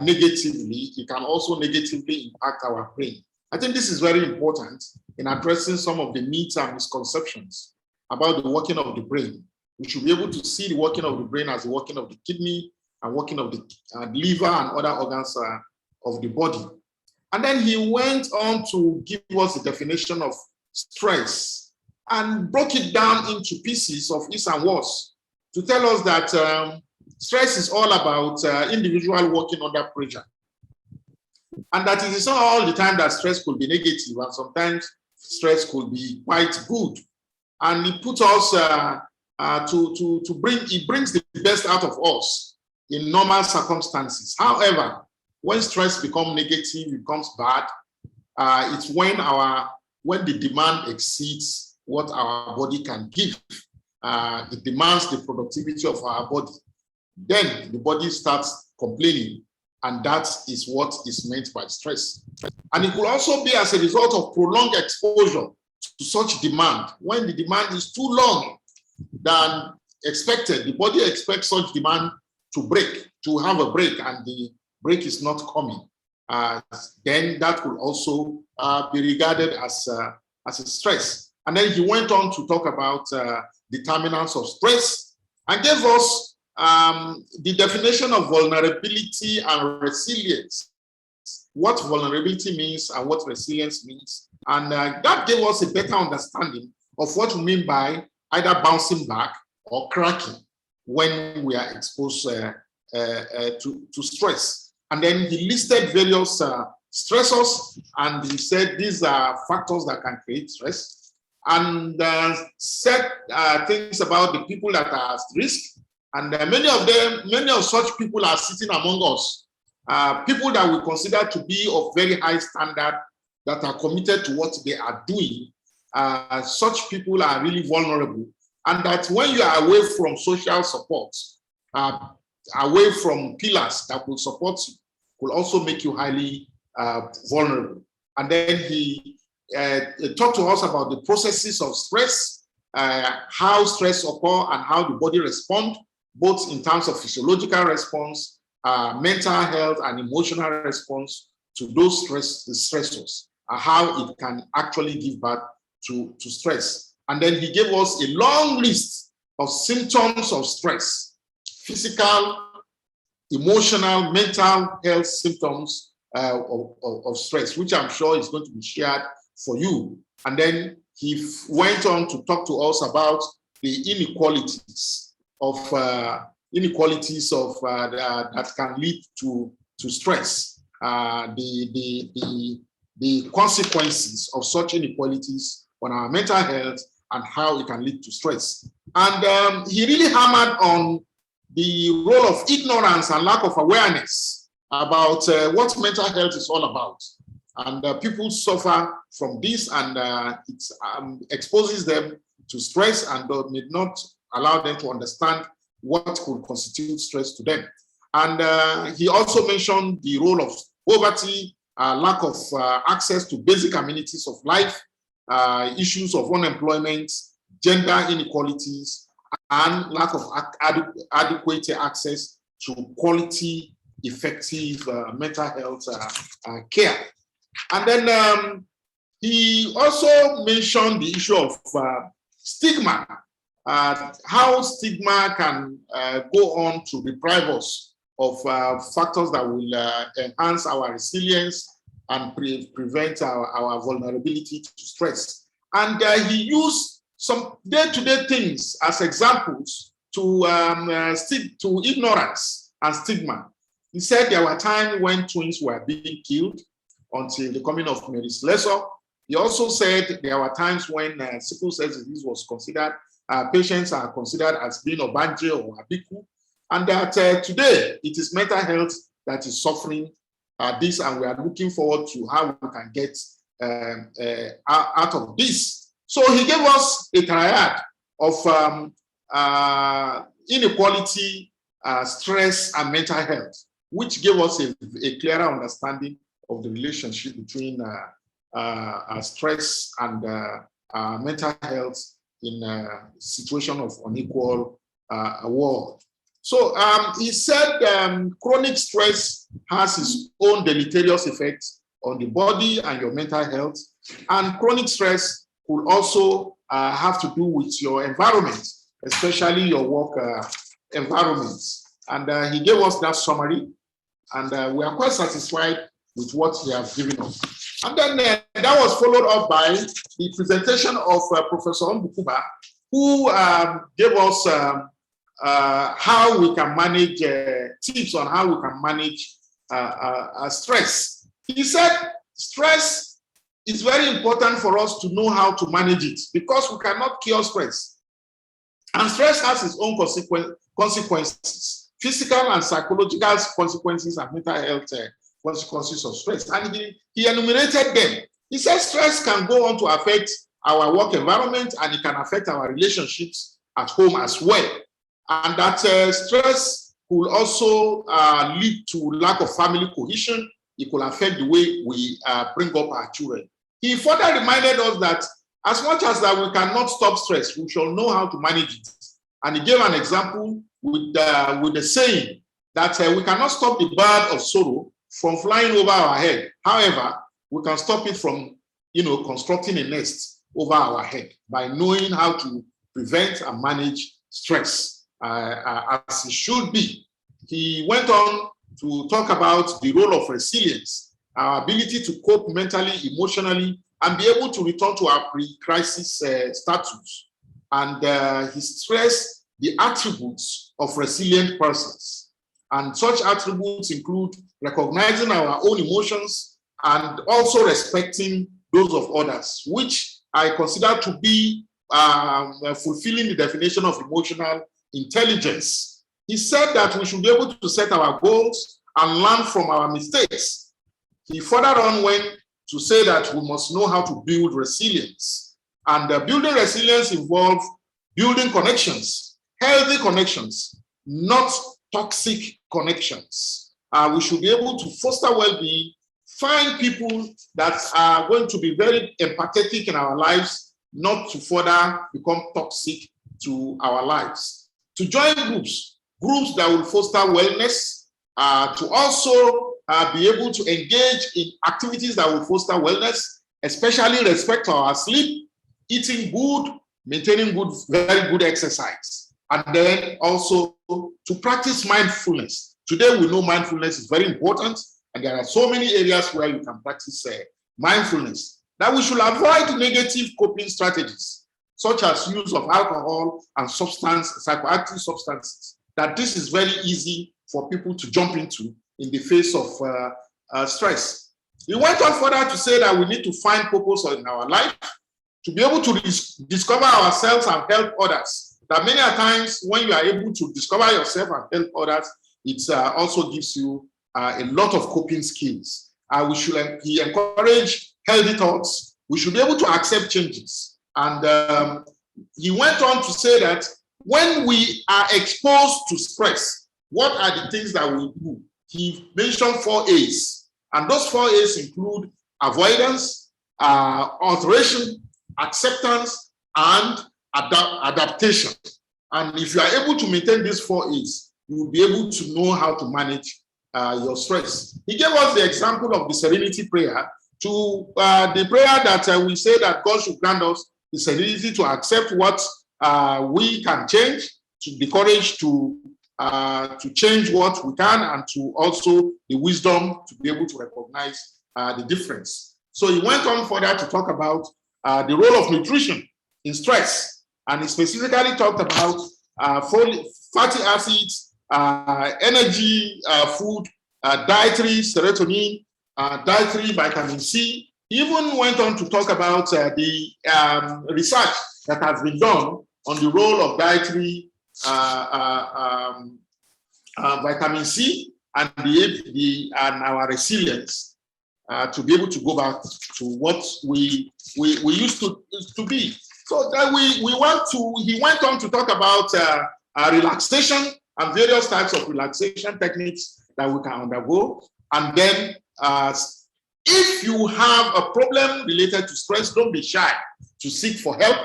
negatively, it can also negatively impact our brain. I think this is very important in addressing some of the myths and misconceptions about the working of the brain. We should be able to see the working of the brain as the working of the kidney and working of the liver and other organs of the body. And then he went on to give us the definition of stress and broke it down into pieces of is and was to tell us that stress is all about individual working under pressure. And that it is not all the time that stress could be negative, and sometimes stress could be quite good. And it puts us it brings the best out of us in normal circumstances. However, when stress becomes negative, it becomes bad, it's when the demand exceeds what our body can give. It demands the productivity of our body. Then the body starts complaining, and that is what is meant by stress. And it could also be as a result of prolonged exposure to such demand. When the demand is too long than expected, the body expects such demand to have a break, and the break is not coming. Then that will also be regarded as a stress. And then he went on to talk about determinants of stress and gave us the definition of vulnerability and resilience, what vulnerability means and what resilience means. And that gave us a better understanding of what we mean by either bouncing back or cracking when we are exposed to stress. And then he listed various stressors, and he said these are factors that can create stress, and said things about the people that are at risk. And many of such people are sitting among us, people that we consider to be of very high standard, that are committed to what they are doing. Such people are really vulnerable. And that when you are away from social support, away from pillars that will support you, will also make you highly vulnerable. And then he talked to us about the processes of stress, how stress occur and how the body responds, both in terms of physiological response, mental health and emotional response to those stressors, how it can actually give birth to stress. And then he gave us a long list of symptoms of stress: physical, emotional, mental health symptoms of stress, which I'm sure is going to be shared for you. And then he went on to talk to us about the inequalities that can lead to to stress, the consequences of such inequalities on our mental health and how it can lead to stress. And he really hammered on the role of ignorance and lack of awareness about what mental health is all about. And people suffer from this, and it exposes them to stress and may not allow them to understand what could constitute stress to them. And he also mentioned the role of poverty, lack of access to basic amenities of life, issues of unemployment, gender inequalities, and lack of adequate access to quality, effective mental health care. And then he also mentioned the issue of stigma, how stigma can go on to deprive us of factors that will enhance our resilience and prevent our vulnerability to stress. And he used some day-to-day things as examples to stick to ignorance and stigma. He said there were times when twins were being killed until the coming of Mary's Lesser. He also said there were times when sickle cell disease was considered, patients are considered as being Obanje or Abiku, and that today it is mental health that is suffering this, and we are looking forward to how we can get out of this. So he gave us a triad of inequality, stress, and mental health, which gave us a clearer understanding of the relationship between stress and mental health in a situation of unequal world. So he said chronic stress has its own deleterious effects on the body and your mental health, and chronic stress could also have to do with your environment, especially your work environment. And he gave us that summary, and we are quite satisfied with what he has given us. And then that was followed up by the presentation of Professor Ndukuba, who gave us how we can manage, tips on how we can manage stress. He said stress is very important for us to know how to manage it, because we cannot cure stress. And stress has its own consequences, physical and psychological consequences and mental health consequences of stress. And he enumerated them. He said stress can go on to affect our work environment, and it can affect our relationships at home as well. And that stress could also lead to lack of family cohesion. It could affect the way we bring up our children. He further reminded us that as much as that we cannot stop stress, we shall know how to manage it. And he gave an example with the saying that we cannot stop the bird of sorrow from flying over our head. However, we can stop it from, constructing a nest over our head by knowing how to prevent and manage stress as it should be. He went on to talk about the role of resilience, our ability to cope mentally, emotionally, and be able to return to our pre-crisis status. And he stressed the attributes of resilient persons. And such attributes include recognizing our own emotions and also respecting those of others, which I consider to be fulfilling the definition of emotional intelligence. He said that we should be able to set our goals and learn from our mistakes. He further on went to say that we must know how to build resilience. And building resilience involves building connections, healthy connections, not toxic connections. We should be able to foster well-being, find people that are going to be very empathetic in our lives, not to further become toxic to our lives. To join groups that will foster wellness, to also be able to engage in activities that will foster wellness, especially respect our sleep, eating good, maintaining good, very good exercise, and then also to practice mindfulness. Today we know mindfulness is very important, and there are so many areas where you can practice mindfulness. That we should avoid negative coping strategies, such as use of alcohol and psychoactive substances, that this is very easy for people to jump into in the face of stress. He went on further to say that we need to find purpose in our life, to be able to discover ourselves and help others. That many a times when you are able to discover yourself and help others, it also gives you a lot of coping skills. He encouraged healthy thoughts. We should be able to accept changes. And he went on to say that when we are exposed to stress, what are the things that we do? He mentioned 4 A's. And those 4 A's include avoidance, alteration, acceptance, and adaptation. And if you are able to maintain these 4 A's, you will be able to know how to manage your stress. He gave us the example of the serenity prayer, to the prayer that we say that God should grant us the serenity to accept what we can change, to the courage to change what we can, and to also the wisdom to be able to recognize the difference. So he went on further to talk about the role of nutrition in stress, and he specifically talked about fatty acids, energy, food, dietary serotonin, dietary vitamin C. He even went on to talk about the research that has been done on the role of dietary vitamin C and and our resilience to be able to go back to what we used to be. So that he went on to talk about relaxation and various types of relaxation techniques that we can undergo. And then if you have a problem related to stress, don't be shy to seek for help.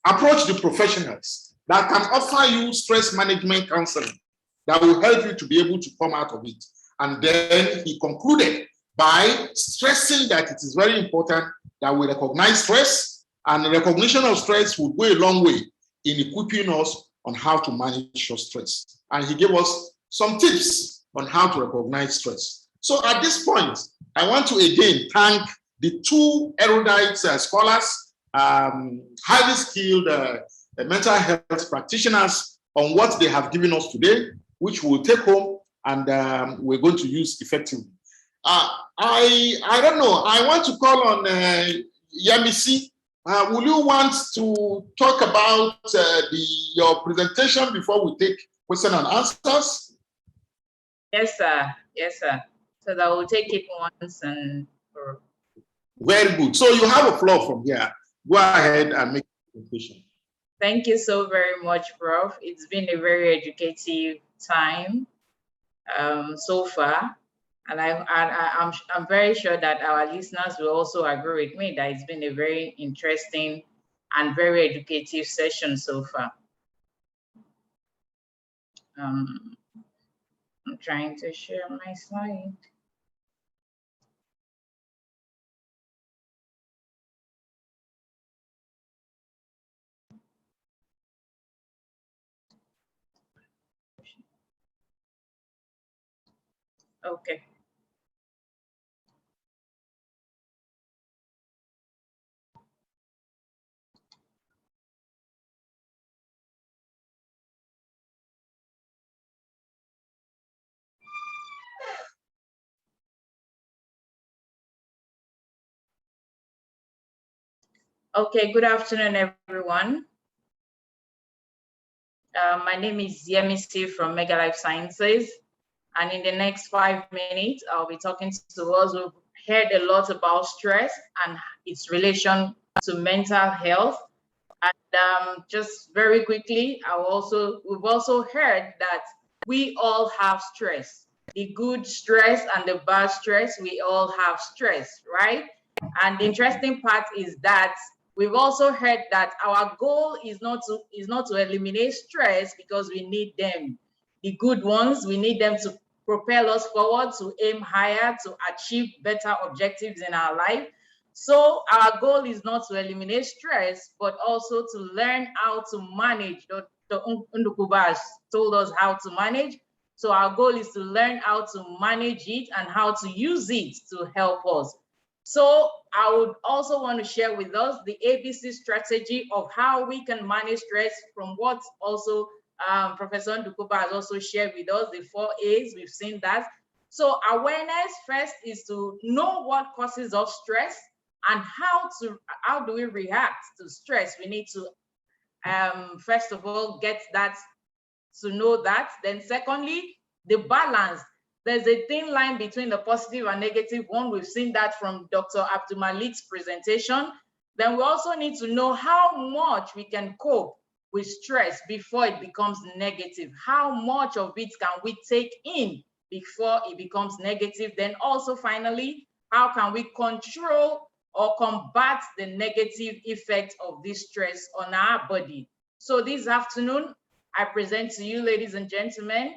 Approach the professionals that can offer you stress management counseling that will help you to be able to come out of it. And then he concluded by stressing that it is very important that we recognize stress, and the recognition of stress will go a long way in equipping us on how to manage your stress. And he gave us some tips on how to recognize stress. So at this point, I want to again thank the 2 erudite scholars, highly skilled mental health practitioners, on what they have given us today, which we'll take home and we're going to use effectively. I don't know. I want to call on Yemisi. Will you want to talk about your presentation before we take question and answers? Yes, sir. Yes, sir. So that we'll take it once and. Very good. So you have a floor from here. Go ahead and make the presentation. Thank you so very much, Prof. It's been a very educative time so far. And I'm very sure that our listeners will also agree with me that it's been a very interesting and very educative session so far. I'm trying to share my slide. Okay. Okay, good afternoon, everyone. My name is Yemisi from Mega Life Sciences. And in the next 5 minutes, I'll be talking to us who've heard a lot about stress and its relation to mental health. And just very quickly, we've also heard that we all have stress. The good stress and the bad stress, we all have stress, right? And the interesting part is that we've also heard that our goal is not to eliminate stress, because we need them. The good ones, we need them to propel us forward, to aim higher, to achieve better objectives in our life. So our goal is not to eliminate stress, but also to learn how to manage. Ndukuba has told us how to manage. So our goal is to learn how to manage it and how to use it to help us. So I would also want to share with us the ABC strategy of how we can manage stress, from what also Professor Ndukuba has also shared with us, the 4 A's, we've seen that. So awareness first is to know what causes of stress and how do we react to stress. We need to first of all get that, to know that. Then secondly, the balance. There's a thin line between the positive and negative one. We've seen that from Dr. Abdulmalik's presentation. Then we also need to know how much we can cope with stress before it becomes negative. How much of it can we take in before it becomes negative? Then also finally, how can we control or combat the negative effect of this stress on our body? So this afternoon, I present to you, ladies and gentlemen,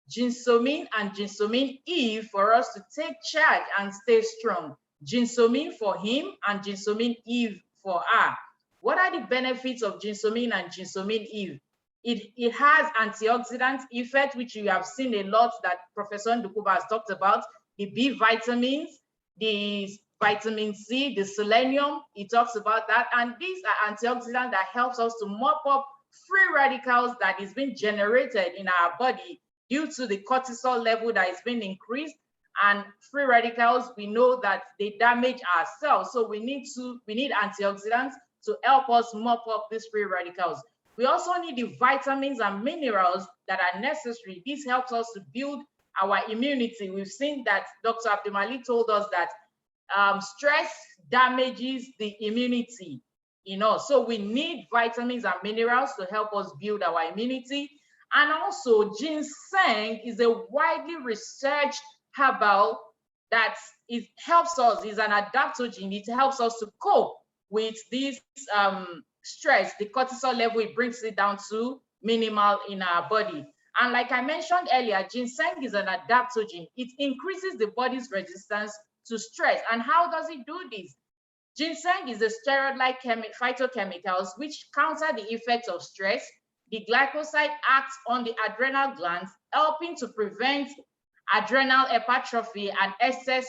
Ginsomin and Ginsomin E for us to take charge and stay strong. Ginsomin for him and Ginsomin E for her. What are the benefits of Ginsomin and Ginsomin E? It has antioxidant effect, which you have seen a lot that Professor Ndukuba has talked about, the B vitamins, the vitamin C, the selenium, he talks about that. And these are antioxidants that helps us to mop up free radicals that is being generated in our body due to the cortisol level that is being increased. And free radicals, we know that they damage our cells. So we need antioxidants to help us mop up these free radicals. We also need the vitamins and minerals that are necessary. This helps us to build our immunity. We've seen that Dr. Abdulmalik told us that stress damages the immunity, so we need vitamins and minerals to help us build our immunity. And also ginseng is a widely researched herbal that helps us, is an adaptogen. It helps us to cope with this stress, the cortisol level. It brings it down to minimal in our body. And like I mentioned earlier, ginseng is an adaptogen. It increases the body's resistance to stress. And how does it do this? Ginseng is a steroid-like phytochemicals which counter the effects of stress. The glycoside acts on the adrenal glands, helping to prevent adrenal hypertrophy and excess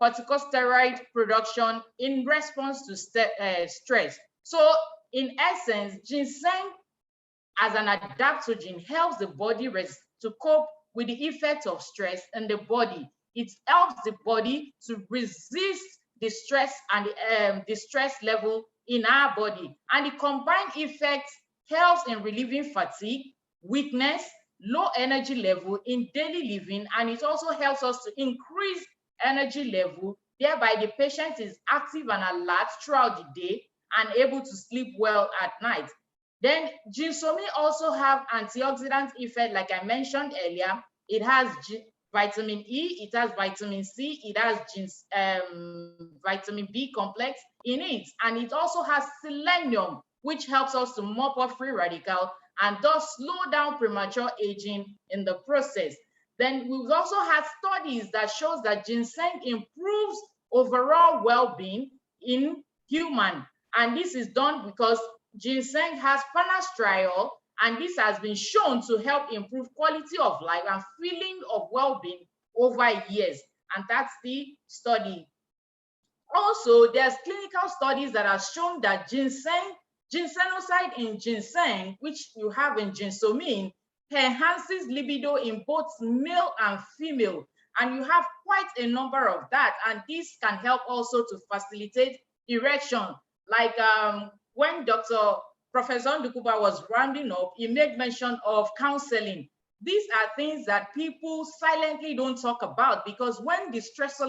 corticosteroid production in response to stress. So in essence, ginseng as an adaptogen helps the body to cope with the effects of stress in the body. It helps the body to resist the stress and the stress level in our body. And the combined effect helps in relieving fatigue, weakness, low energy level in daily living, and it also helps us to increase energy level. Thereby, the patient is active and alert throughout the day and able to sleep well at night. Then Ginsomin also have antioxidant effect, like I mentioned earlier. It has vitamin E, it has vitamin C, it has vitamin B complex in it, and it also has selenium, which helps us to mop up free radical and thus slow down premature aging in the process. Then we've also had studies that shows that ginseng improves overall well-being in human, and this is done because ginseng has panastriol, and this has been shown to help improve quality of life and feeling of well-being over years, and that's the study. Also, there's clinical studies that have shown that ginsenoside in ginseng, which you have in Ginsomin, enhances libido in both male and female, and you have quite a number of that, and this can help also to facilitate erection. Like when Professor Ndukuba was rounding up, he made mention of counseling. These are things that people silently don't talk about, because when the stress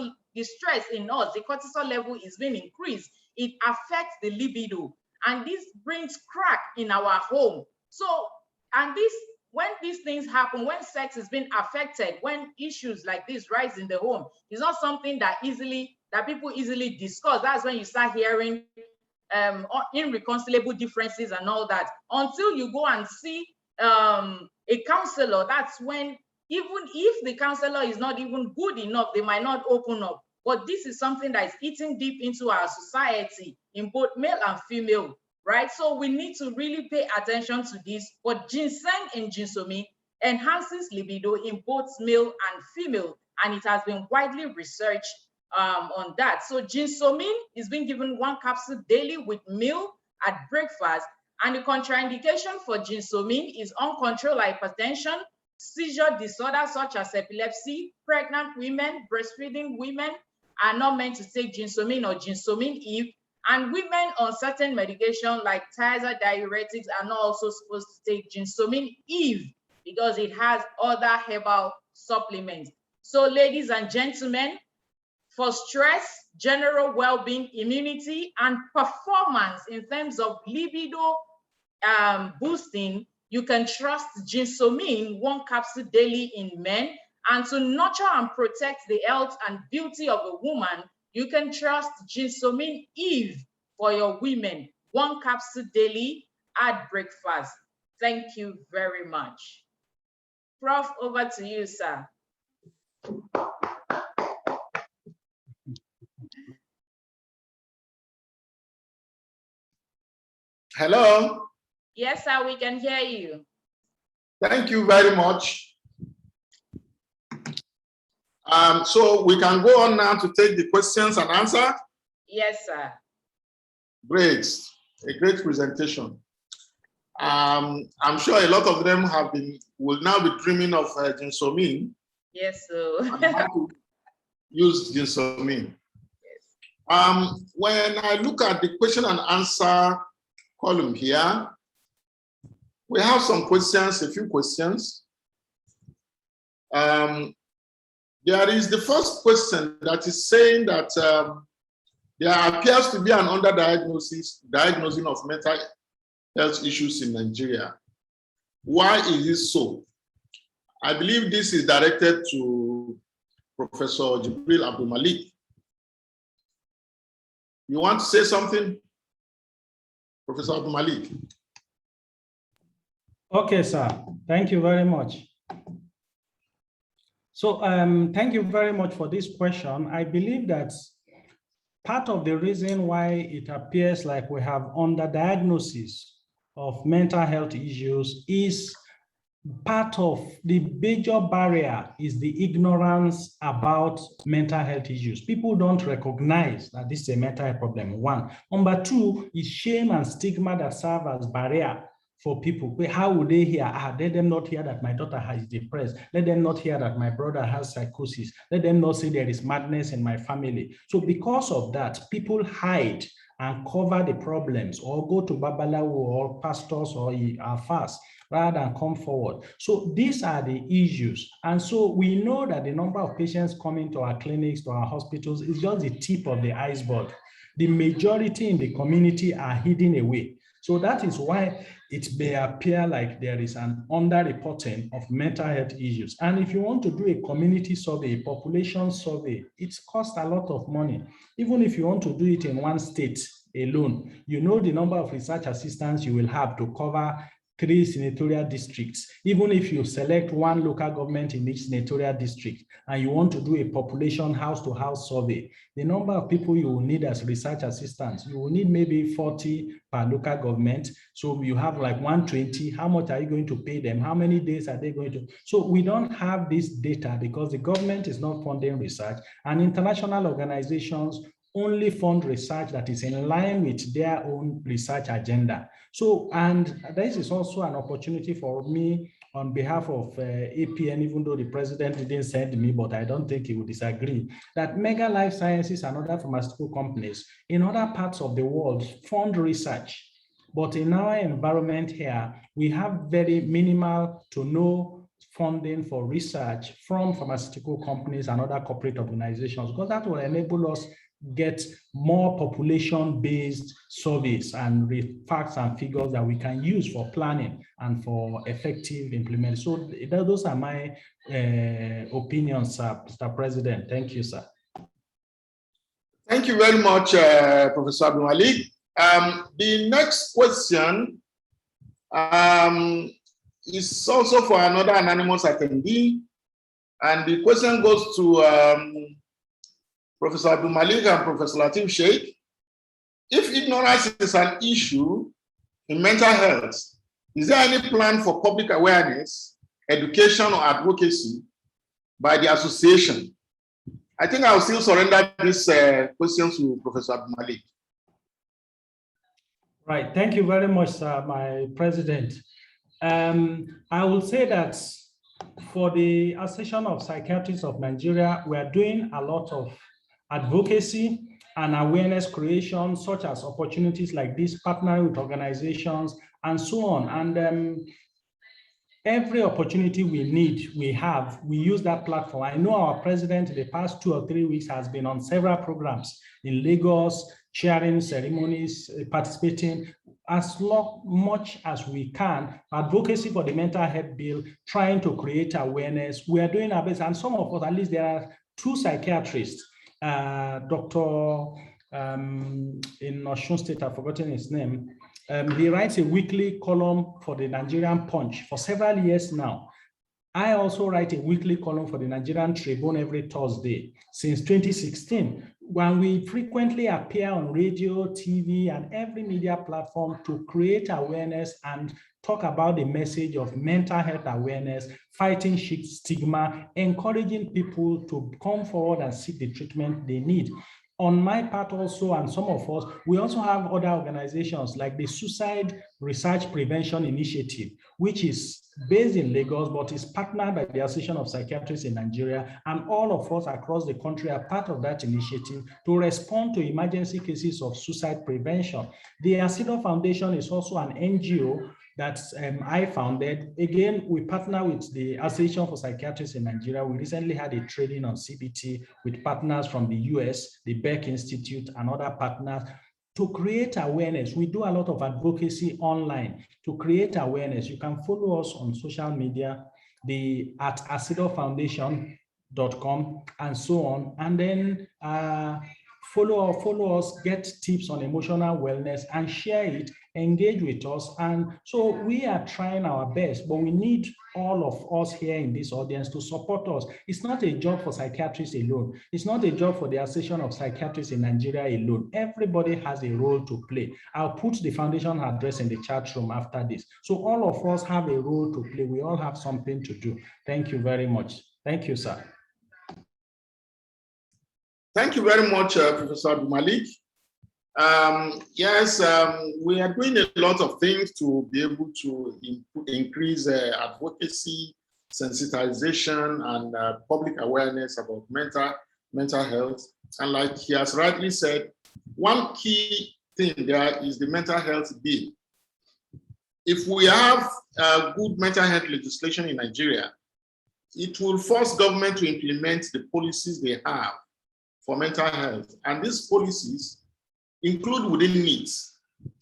in us, the cortisol level is being increased, it affects the libido, and this brings crack in our home. So, and when these things happen, when sex is being affected, when issues like this rise in the home, it's not something that people easily discuss. That's when you start hearing irreconcilable differences and all that. Until you go and see a counselor, that's when, even if the counselor is not even good enough, they might not open up. But this is something that is eating deep into our society in both male and female, right? So we need to really pay attention to this. But ginseng and Ginsomin enhances libido in both male and female, and it has been widely researched on that. So Ginsomin is being given 1 capsule daily with meal at breakfast, and the contraindication for Ginsomin is uncontrolled hypertension, seizure disorders such as epilepsy, pregnant women, breastfeeding women are not meant to take Ginsomin or Ginsomin Eve, and women on certain medication like thiazide diuretics are not also supposed to take Ginsomin Eve because it has other herbal supplements. So ladies and gentlemen, for stress, general well-being, immunity, and performance in terms of libido boosting, you can trust Ginsomin 1 capsule daily in men. And to nurture and protect the health and beauty of a woman, you can trust Ginsomin Eve for your women, 1 capsule daily at breakfast. Thank you very much. Prof, over to you, sir. Hello? Yes, sir, we can hear you. Thank you very much. So we can go on now to take the questions and answer. Yes, sir. Great, a great presentation. I'm sure a lot of them will now be dreaming of Ginsomin. Yes, sir. And how to use Ginsomin. Yes. When I look at the question and answer column here, we have some questions, a few questions. There is the first question that is saying that there appears to be an diagnosing of mental health issues in Nigeria. Why is this so? I believe this is directed to Professor Jibril Abdulmalik. You want to say something, Professor Abdulmalik? Okay, sir. Thank you very much. So thank you very much for this question. I believe that part of the reason why it appears like we have underdiagnosis of mental health issues is part of the major barrier is the ignorance about mental health issues. People don't recognize that this is a mental health problem, 1. Number 2 is shame and stigma that serve as barrier for people. How would they hear? Let them not hear that my daughter is depressed. Let them not hear that my brother has psychosis. Let them not say there is madness in my family. So because of that, people hide and cover the problems or go to Babalawo or pastors or fast rather than come forward. So these are the issues. And so we know that the number of patients coming to our clinics, to our hospitals is just the tip of the iceberg. The majority in the community are hidden away. So that is why it may appear like there is an underreporting of mental health issues. And if you want to do a community survey, a population survey, it costs a lot of money. Even if you want to do it in one state alone, you know the number of research assistants you will have to cover 3 senatorial districts. Even if you select 1 local government in each senatorial district and you want to do a population house-to-house survey, the number of people you will need as research assistants, you will need maybe 40 per local government. So you have like 120. How much are you going to pay them? How many days are they going to? So we don't have this data because the government is not funding research, and international organizations only fund research that is in line with their own research agenda. So, and this is also an opportunity for me on behalf of APN, even though the president didn't send me, but I don't think he would disagree, that Mega Life Sciences and other pharmaceutical companies in other parts of the world fund research. But in our environment here, we have very minimal to no funding for research from pharmaceutical companies and other corporate organizations, because that will enable us get more population-based surveys and facts and figures that we can use for planning and for effective implementation. So those are my opinions, Mr. President. Thank you, sir. Thank you very much, Professor Abdulmalik. The next question is also for another anonymous attendee, and the question goes to Professor Abdulmalik and Professor Lateef Sheikh. If ignorance is an issue in mental health, is there any plan for public awareness, education, or advocacy by the association? I think I'll still surrender this question to Professor Abdulmalik. Right, thank you very much, sir, my president. I will say that For the Association of Psychiatrists of Nigeria, we are doing a lot of advocacy and awareness creation, such as opportunities like this, partnering with organizations, and so on. And every opportunity we need, we use that platform. I know our president in the past 2 or 3 weeks has been on several programs in Lagos, chairing ceremonies, participating as much as we can, advocacy for the mental health bill, trying to create awareness. We are doing our best, and some of us, at least there are 2 psychiatrists, Dr. In Osun State, I've forgotten his name. He writes a weekly column for the Nigerian Punch for several years now. I also write a weekly column for the Nigerian Tribune every Thursday since 2016, when we frequently appear on radio, TV, and every media platform to create awareness and talk about the message of mental health awareness, fighting stigma, encouraging people to come forward and seek the treatment they need. On my part also, and some of us, we also have other organizations like the Suicide Research Prevention Initiative, which is based in Lagos, but is partnered by the Association of Psychiatrists in Nigeria. And all of us across the country are part of that initiative to respond to emergency cases of suicide prevention. The Asido Foundation is also an NGO that I founded. Again, we partner with the Association for Psychiatrists in Nigeria. We recently had a training on CBT with partners from the US, the Beck Institute, and other partners to create awareness. We do a lot of advocacy online to create awareness. You can follow us on social media, at asidofoundation.com and so on. And then follow us, get tips on emotional wellness and share it, engage with us. And so we are trying our best, but we need all of us here in this audience to support us. It's not a job for psychiatrists alone. It's not a job for the Association of Psychiatrists in Nigeria alone. Everybody has a role to play. I'll put the foundation address in the chat room after this. So all of us have a role to play. We all have something to do. Thank you very much. Thank you, sir. Thank you very much, Professor Abdulmalik. Yes, we are doing a lot of things to be able to increase advocacy, sensitization, and public awareness about mental health. And like he has rightly said, one key thing there is the mental health bill. If we have good mental health legislation in Nigeria, it will force government to implement the policies they have for mental health. And these policies include within needs,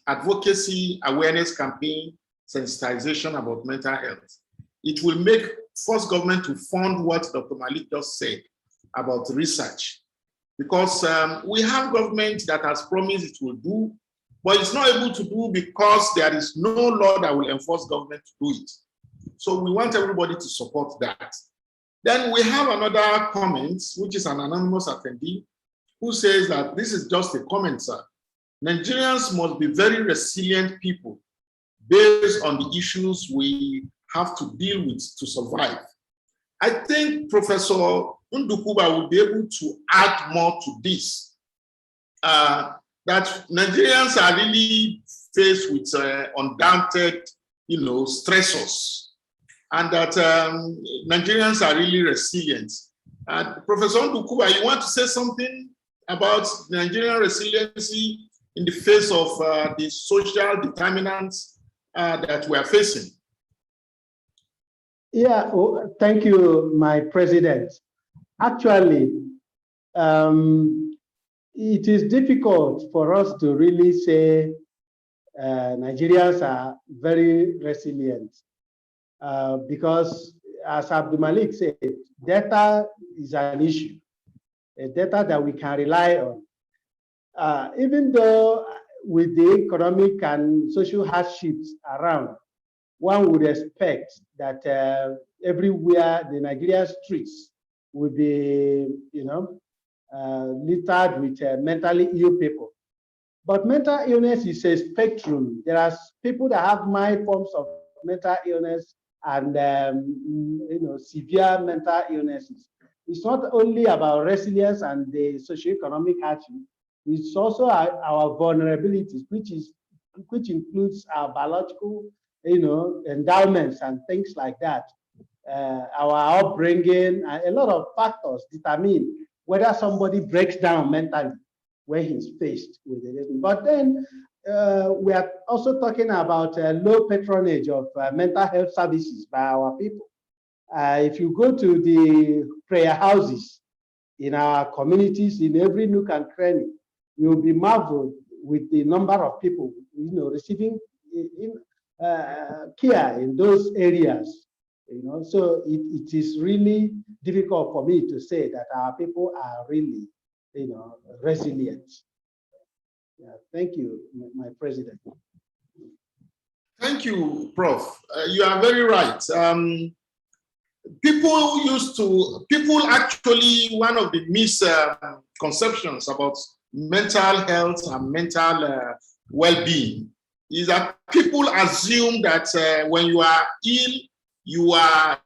advocacy, awareness campaign, sensitization about mental health. It will force government to fund what Dr. Malik just said about research. Because we have government that has promised it will do, but it's not able to do because there is no law that will enforce government to do it. So we want everybody to support that. Then we have another comment, which is an anonymous attendee, who says that this is just a comment, sir. Nigerians must be very resilient people based on the issues we have to deal with to survive. I think Professor Ndukuba will be able to add more to this, that Nigerians are really faced with undaunted, stressors, and that Nigerians are really resilient. Professor Ndukuba, you want to say something about Nigerian resiliency in the face of the social determinants that we are facing? Yeah, thank you, my president. Actually, it is difficult for us to really say Nigerians are very resilient because, as Abdulmalik said, data is an issue, data that we can rely on. Even though with the economic and social hardships around, one would expect that everywhere the Nigerian streets would be, littered with mentally ill people. But mental illness is a spectrum. There are people that have mild forms of mental illness and severe mental illnesses. It's not only about resilience and the socioeconomic hardship. It's also our vulnerabilities, which includes our biological, endowments and things like that. our upbringing, a lot of factors determine whether somebody breaks down mentally when he's faced with it. But then we are also talking about low patronage of mental health services by our people. If you go to the prayer houses in our communities, in every nook and cranny, you'll be marveled with the number of people, receiving care in those areas. So it is really difficult for me to say that our people are really, resilient. Yeah, thank you, my president. Thank you, Prof. You are very right. People actually, one of the misconceptions about mental health and mental well-being is that people assume that when you are ill, you are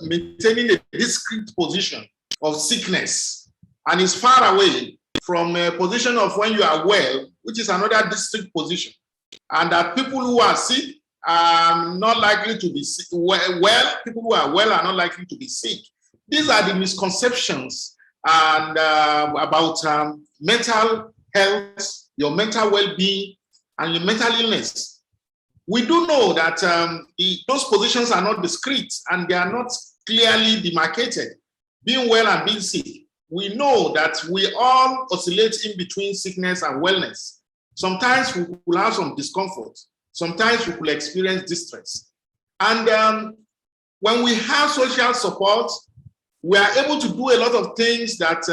maintaining a discrete position of sickness, and is far away from a position of when you are well, which is another distinct position, and that people who are sick are not likely to be sick. Well, people who are well are not likely to be sick. These are the misconceptions and about mental health, your mental well-being, and your mental illness. We do know that those positions are not discrete and they are not clearly demarcated, being well and being sick. We know that we all oscillate in between sickness and wellness. Sometimes we will have some discomfort. Sometimes we will experience distress. And when we have social support, we are able to do a lot of things that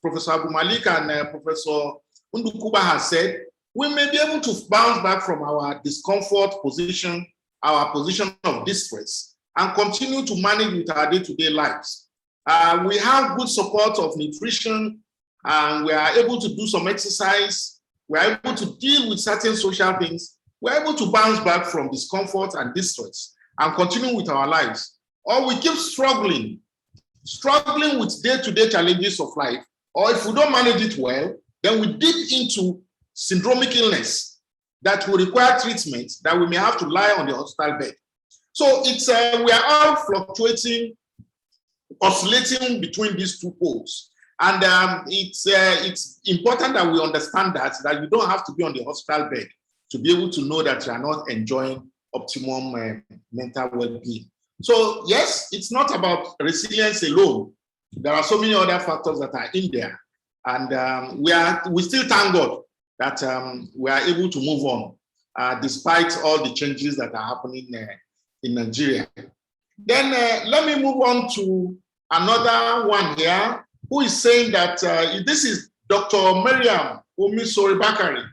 Professor Abdulmalik and Professor Ndukuba has said. We may be able to bounce back from our discomfort position, our position of distress, and continue to manage with our day-to-day lives. We have good support of nutrition, and we are able to do some exercise. We are able to deal with certain social things. We're able to bounce back from discomfort and distress and continue with our lives. Or we keep struggling with day-to-day challenges of life. Or if we don't manage it well, then we dip into syndromic illness that will require treatment, that we may have to lie on the hospital bed. So it's we are all fluctuating, oscillating between these two poles. And it's important that we understand that you don't have to be on the hospital bed to be able to know that you are not enjoying optimum mental well-being. So yes, it's not about resilience alone. There are so many other factors that are in there. And we still thank God that we are able to move on despite all the changes that are happening in Nigeria. Then let me move on to another one here, who is saying that this is Dr. Mariam Omisori Bakari,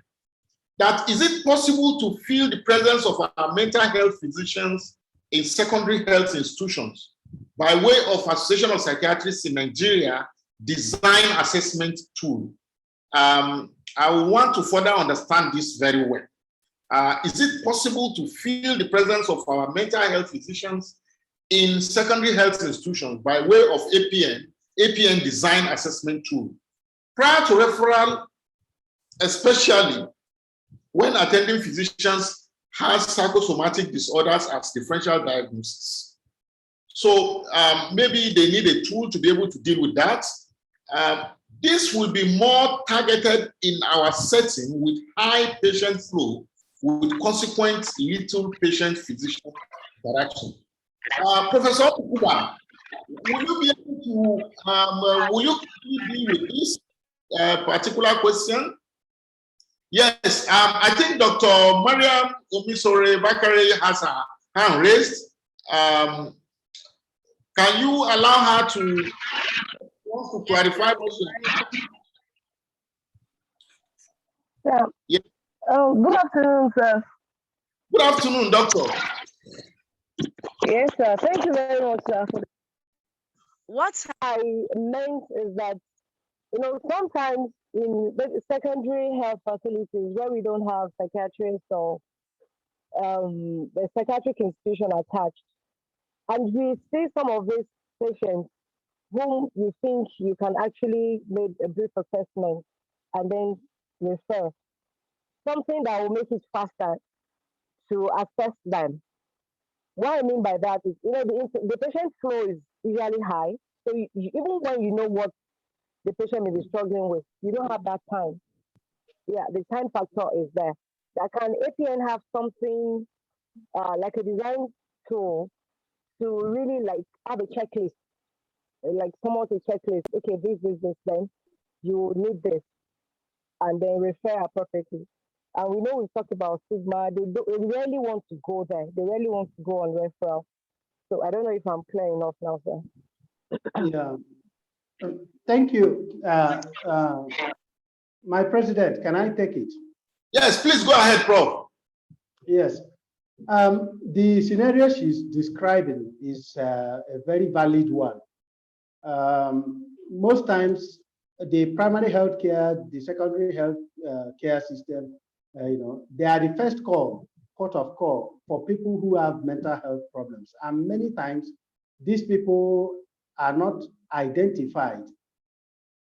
that is it possible to feel the presence of our mental health physicians in secondary health institutions by way of Association of Psychiatrists in Nigeria design assessment tool? I want to further understand this very well. Is it possible to feel the presence of our mental health physicians in secondary health institutions by way of APN design assessment tool prior to referral, especially when attending physicians has psychosomatic disorders as differential diagnosis? So maybe they need a tool to be able to deal with that. This will be more targeted in our setting with high patient flow, with consequent little patient-physician interaction. Professor Ndukuba, will you be able to, will you deal with this particular question? Yes, I think Dr. Mariam Omisore Bakari has her hand raised. Can you allow her to clarify what she... Yeah. Yeah. Good afternoon, sir. Good afternoon, doctor. Yes, sir. Thank you very much, sir. What I meant is that, sometimes in the secondary health facilities where we don't have psychiatrists or the psychiatric institution attached, and we see some of these patients whom you think you can actually make a brief assessment and then refer. Something that will make it faster to assess them What I mean by that is, the patient flow is usually high. So even when you know what the patient may be struggling with, you don't have that time. Yeah, the time factor is there. That can APN have something like a design tool to really like have a checklist, like somewhat a checklist. Okay, this, then you need this, and then refer appropriately. And we know we've talked about stigma. They rarely want to go there. They rarely want to go on referral. So I don't know if I'm clear enough now, sir. Yeah. Thank you. My president, can I take it? Yes, please go ahead, Prof. Yes. The scenario she's describing is a very valid one. Most times, the primary health care, the secondary health care system, they are the first port of call for people who have mental health problems. And many times, these people are not identified.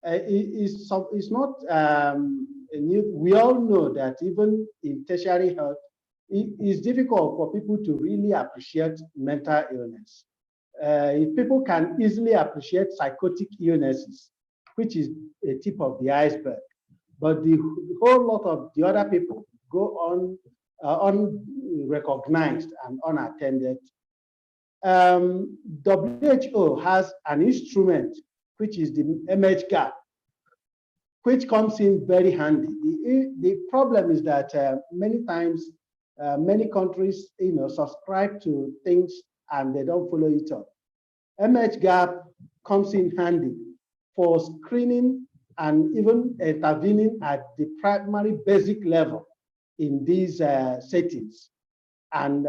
It's not we all know that even in tertiary health, it is difficult for people to really appreciate mental illness. If people can easily appreciate psychotic illnesses, which is the tip of the iceberg, but the whole lot of the other people go on unrecognized and unattended. WHO has an instrument, which is the MH gap, which comes in very handy. The problem is that many times, many countries, subscribe to things and they don't follow it up. MH gap comes in handy for screening and even intervening at the primary basic level in these settings and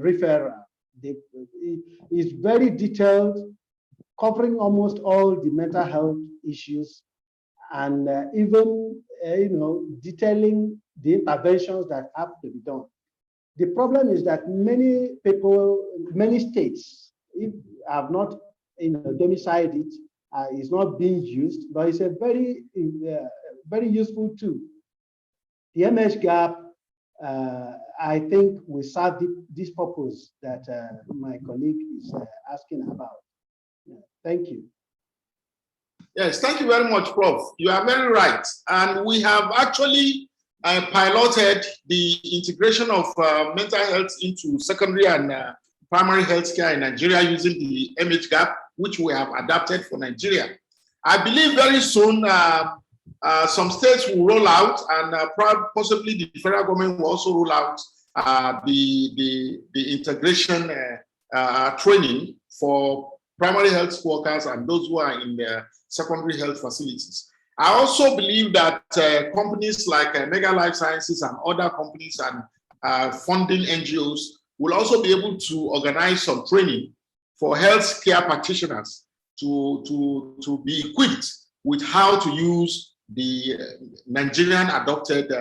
referral. It's very detailed, covering almost all the mental health issues, and even detailing the interventions that have to be done. The problem is that many people, many states have not domiciled it. It's not being used, but it's a very, very useful tool. The MH gap, I think, will serve this purpose that my colleague is asking about. Yeah, thank you. Yes, thank you very much, Prof. You are very right. And we have actually piloted the integration of mental health into secondary and primary health care in Nigeria using the MH gap, which we have adapted for Nigeria. I believe very soon some states will roll out, and possibly the federal government will also roll out the integration training for primary health workers and those who are in the secondary health facilities. I also believe that companies like Mega Life Sciences and other companies and funding NGOs will also be able to organize some training for healthcare practitioners to be equipped with how to use the Nigerian adopted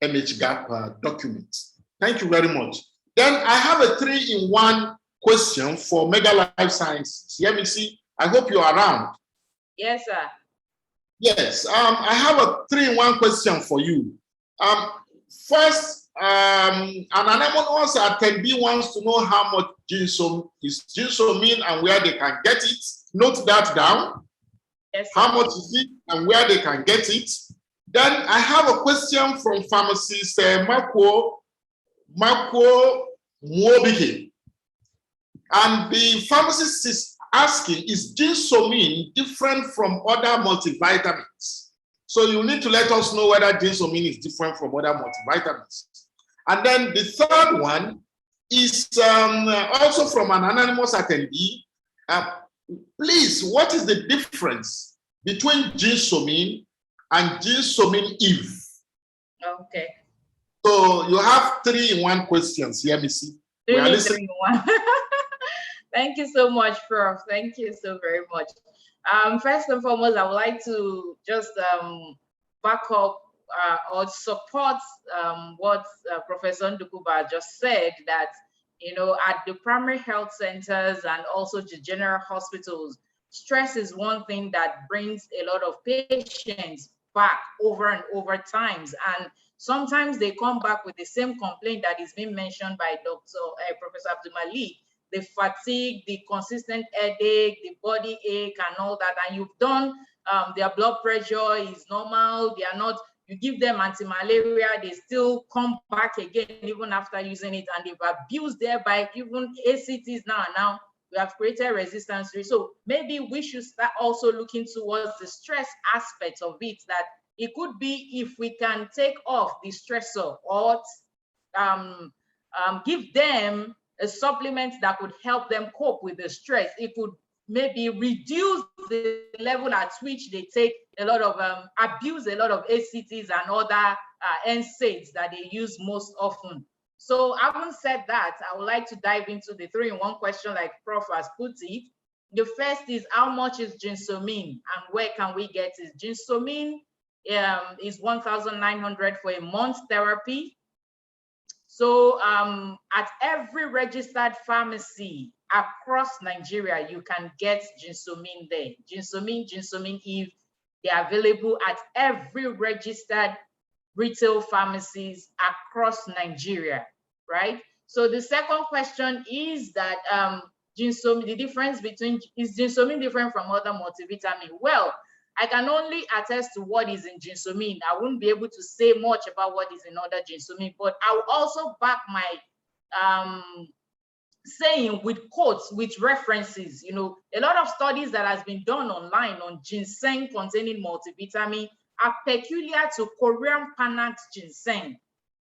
MH gap document. Thank you very much. Then I have a 3-in-1 question for Mega Life Sciences. Yemisi, I hope you're around. Yes, sir. Yes, I have a 3-in-1 question for you. First, an anonymous attendee wants to know how much Ginsomin and where they can get it. Note that down. Yes, sir. How much is it and where they can get it? Then I have a question from pharmacist Marco Mwobike. And the pharmacist is asking, is Ginsomin different from other multivitamins? So you need to let us know whether Ginsomin is different from other multivitamins. And then the third one is also from an anonymous attendee. Please, what is the difference between Ginsomin and Ginsomin Eve? Okay. So you have 3-in-1 questions. Let me see. Really 3-in-1. Thank you so much, Prof. Thank you so very much. First and foremost, I would like to just back up or support what Professor Ndukuba just said, that at the primary health centers and also the general hospitals, stress is one thing that brings a lot of patients back over and over times. And sometimes they come back with the same complaint that is being mentioned by Professor Abdulmalik, the fatigue, the consistent headache, the body ache and all that. And you've done, their blood pressure is normal, they are not, you give them anti-malaria, they still come back again even after using it, and they've abused thereby even ACTs now we have created resistance. So maybe we should start also looking towards the stress aspect of it, that it could be if we can take off the stressor or give them a supplement that could help them cope with the stress. It could maybe reduce the level at which they take a lot of, abuse a lot of ACTs and other NSAIDs that they use most often. So having said that, I would like to dive into the 3-in-1 question like Prof has put it. The first is, how much is Ginsomin and where can we get it? Ginsomin is 1,900 for a month therapy. So at every registered pharmacy across Nigeria, you can get Ginsomin there. Ginsomin Eve, they are available at every registered retail pharmacies across Nigeria, right? So the second question is that Ginsomin, the difference between, is Ginsomin different from other multivitamin? Well, I can only attest to what is in Ginsomin. I wouldn't be able to say much about what is in other Ginsomin, but I will also back my saying with quotes, with references. You know, a lot of studies that has been done online on ginseng containing multivitamin are peculiar to Korean Panax ginseng,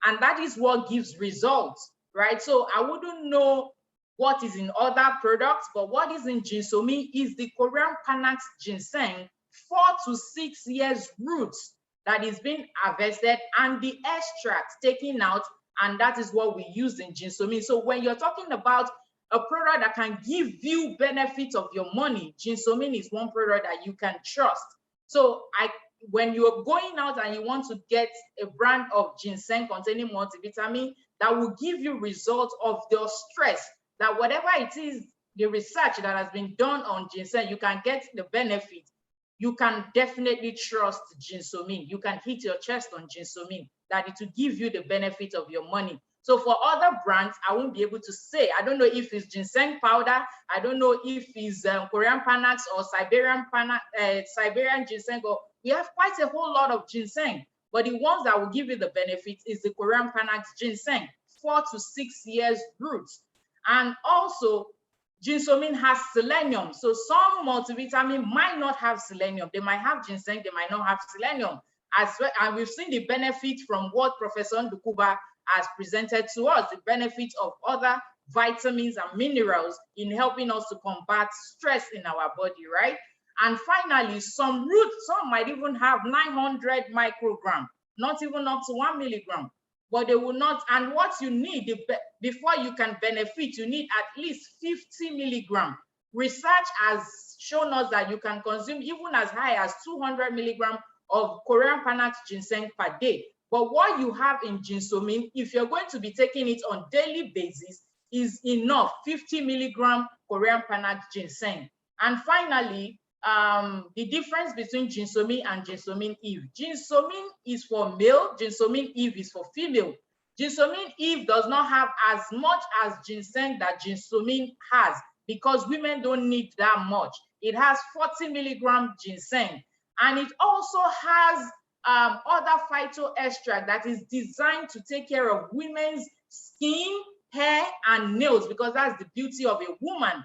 and that is what gives results, right? So I wouldn't know what is in other products, but what is in Ginsomin is the Korean Panax ginseng 4 to 6 years roots that is being harvested and the extract taken out, and that is what we use in Ginsomin. So when you're talking about a product that can give you benefit of your money, Ginsomin is one product that you can trust. So when you're going out and you want to get a brand of ginseng containing multivitamin that will give you results of your stress, that whatever it is, the research that has been done on ginseng, you can get the benefit, you can definitely trust Ginsomin. You can hit your chest on Ginsomin, that it will give you the benefit of your money. So for other brands, I won't be able to say. I don't know if it's ginseng powder. I don't know if it's Korean Panax or Siberian ginseng. Or we have quite a whole lot of ginseng, but the ones that will give you the benefit is the Korean Panax ginseng, 4 to 6 years roots. And also, Ginsomin has selenium. So some multivitamin might not have selenium. They might have ginseng, they might not have selenium as well. And we've seen the benefit from what Professor Ndukuba has presented to us, the benefit of other vitamins and minerals in helping us to combat stress in our body, right? And finally, some roots, some might even have 900 microgram, not even up to 1 milligram, but they will not. And what you need before you can benefit, you need at least 50 milligram. Research has shown us that you can consume even as high as 200 milligram of Korean Panax ginseng per day. But what you have in Ginsomin, if you're going to be taking it on daily basis, is enough, 50 milligram Korean Panax ginseng. And finally, the difference between Ginsomin and Ginsomin Eve. Ginsomin is for male, Ginsomin Eve is for female. Ginsomin Eve does not have as much as ginseng that Ginsomin has, because women don't need that much. It has 40 milligram ginseng, and it also has other phyto extract that is designed to take care of women's skin, hair, and nails, because that's the beauty of a woman.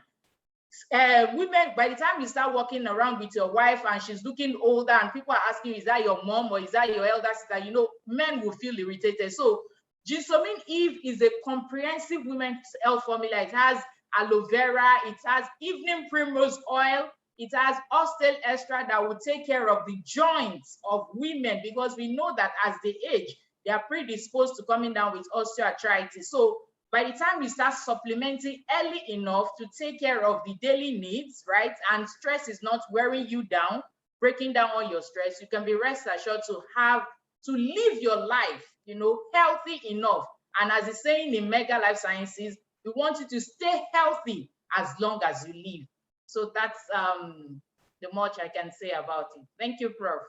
Women, by the time you start walking around with your wife and she's looking older and people are asking, is that your mom or is that your elder sister? You know, men will feel irritated. So Ginsomin Eve is a comprehensive women's health formula. It has aloe vera, it has evening primrose oil, it has oxtail extract that will take care of the joints of women, because we know that as they age, they are predisposed to coming down with osteoarthritis. So by the time you start supplementing early enough to take care of the daily needs, right, and stress is not wearing you down, breaking down all your stress, you can be rest assured to live your life, you know, healthy enough. And as it's saying in Mega Life Sciences, we want you to stay healthy as long as you live. So that's the much I can say about it. Thank you, Prof.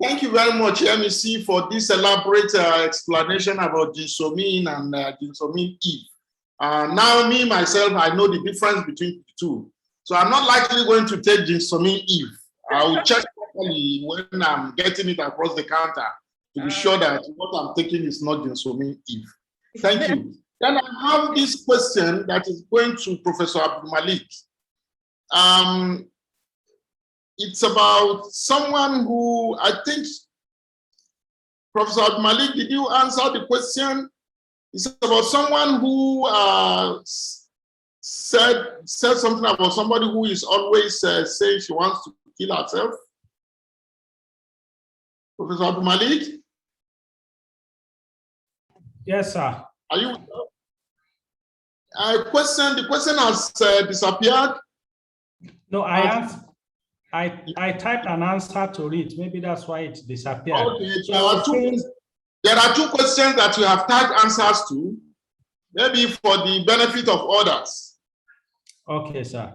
Thank you very much, MEC, for this elaborate explanation about Ginsomin and Ginsomin Eve. Now, me, myself, I know the difference between the two. So I'm not likely going to take Ginsomin Eve. I will check properly when I'm getting it across the counter to be sure that what I'm taking is not Ginsomin Eve. Thank you. Then I have this question that is going to Professor Abdulmalik. It's about someone who, I think, Professor Abdulmalik, did you answer the question? It's about someone who said something about somebody who is always saying she wants to kill herself. Professor Abdulmalik? Yes, sir. Are you? The question has disappeared. No, I typed an answer to it. Maybe that's why it disappeared. Okay, there are two questions that you have typed answers to, maybe for the benefit of others. Okay, sir.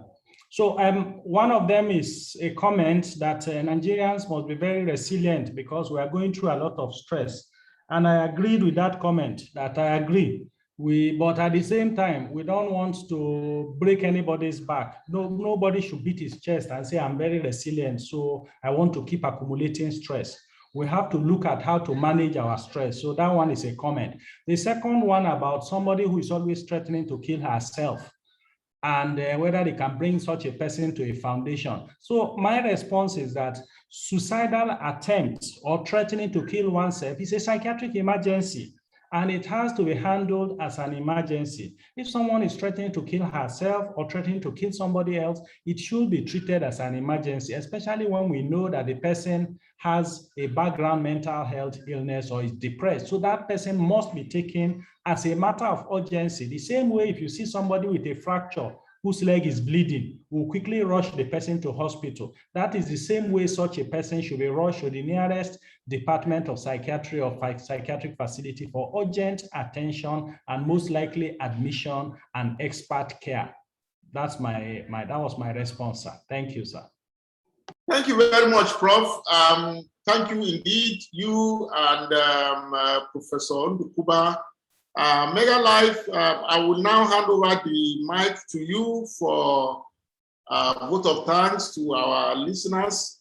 So one of them is a comment that Nigerians must be very resilient because we are going through a lot of stress. And I agreed with that comment, that I agree. But at the same time, we don't want to break anybody's back. Nobody should beat his chest and say, I'm very resilient, so I want to keep accumulating stress. We have to look at how to manage our stress. So that one is a comment. The second one about somebody who is always threatening to kill herself and whether they can bring such a person to a foundation. So my response is that suicidal attempts or threatening to kill oneself is a psychiatric emergency, and it has to be handled as an emergency. If someone is threatening to kill herself or threatening to kill somebody else, it should be treated as an emergency, especially when we know that the person has a background mental health illness or is depressed. So that person must be taken as a matter of urgency. The same way if you see somebody with a fracture whose leg is bleeding, we'll quickly rush the person to hospital. That is the same way such a person should be rushed to the nearest department of psychiatry or psychiatric facility for urgent attention and most likely admission and expert care. That was my response, sir. Thank you, sir. Thank you very much, Prof. Thank you indeed, you and Professor Ndukuba. Mega Life, I will now hand over the mic to you for a vote of thanks to our listeners.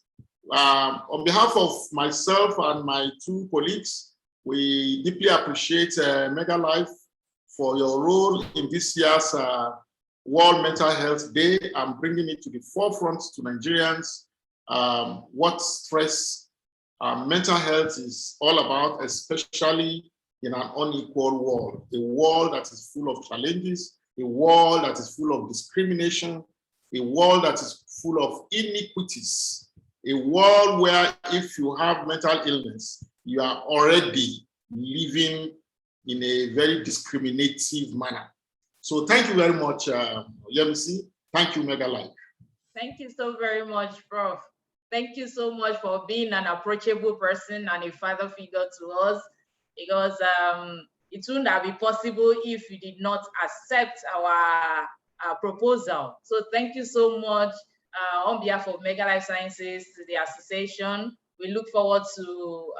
On behalf of myself and my two colleagues, we deeply appreciate Mega Life for your role in this year's World Mental Health Day and bringing it to the forefront to Nigerians what stress mental health is all about, especially in an unequal world, a world that is full of challenges, a world that is full of discrimination, a world that is full of inequities, a world where if you have mental illness, you are already living in a very discriminative manner. So thank you very much, Oluyemisi. Thank you, Mega Life. Thank you so very much, Prof. Thank you so much for being an approachable person and a father figure to us, because it wouldn't have been possible if you did not accept our proposal. So thank you so much on behalf of Mega Life Sciences, the association. We look forward to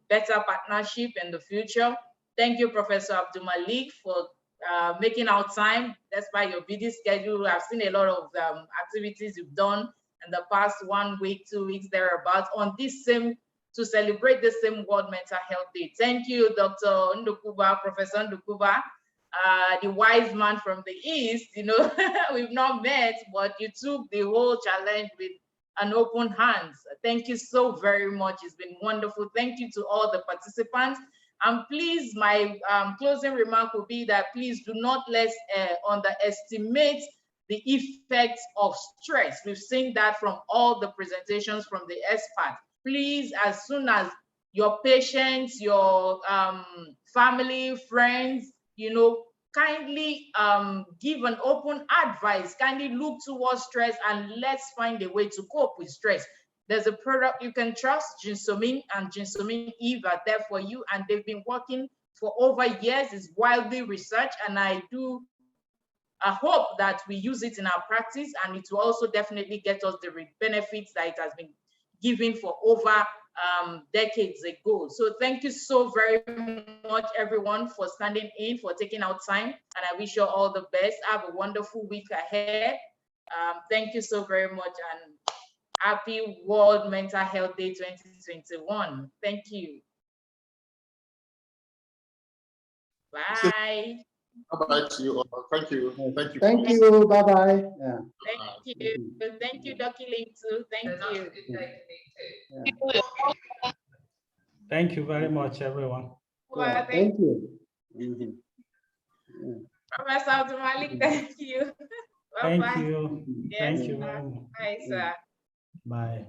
better partnership in the future. Thank you, Professor Abdulmalik, for making out time despite your busy schedule. I've seen a lot of activities you've done in the past 1 week, 2 weeks, thereabouts, on this same, to celebrate the same World Mental Health Day. Thank you, Dr. Ndukuba, Professor Ndukuba, the wise man from the East. You know, we've not met, but you took the whole challenge with an open hands. Thank you so very much. It's been wonderful. Thank you to all the participants. And please, my closing remark will be that please do not let's underestimate the effects of stress. We've seen that from all the presentations from the experts. Please, as soon as your patients, your family, friends, you know, kindly give an open advice, kindly look towards stress, and let's find a way to cope with stress. There's a product you can trust, Ginsomin and Ginsomin Eve are there for you, and they've been working for over years. It's widely researched, and I hope that we use it in our practice, and it will also definitely get us the benefits that it has been given for over decades ago. So thank you so very much, everyone, for standing in, for taking out time, and I wish you all the best. Have a wonderful week ahead. Thank you so very much, and happy World Mental Health Day 2021. Thank you. Bye. Bye to you all. Thank you. Thank you. Thank you. Bye-bye. Yeah. Thank you. Thank you, Dr. Link, too. Thank you. Yeah. Thank you very much, everyone. Yeah, thank you. Mhm. Yeah. Professor Abdulmalik, thank you. Thank Bye-bye. you. Yes, Thank you very much. bye, sir. Bye.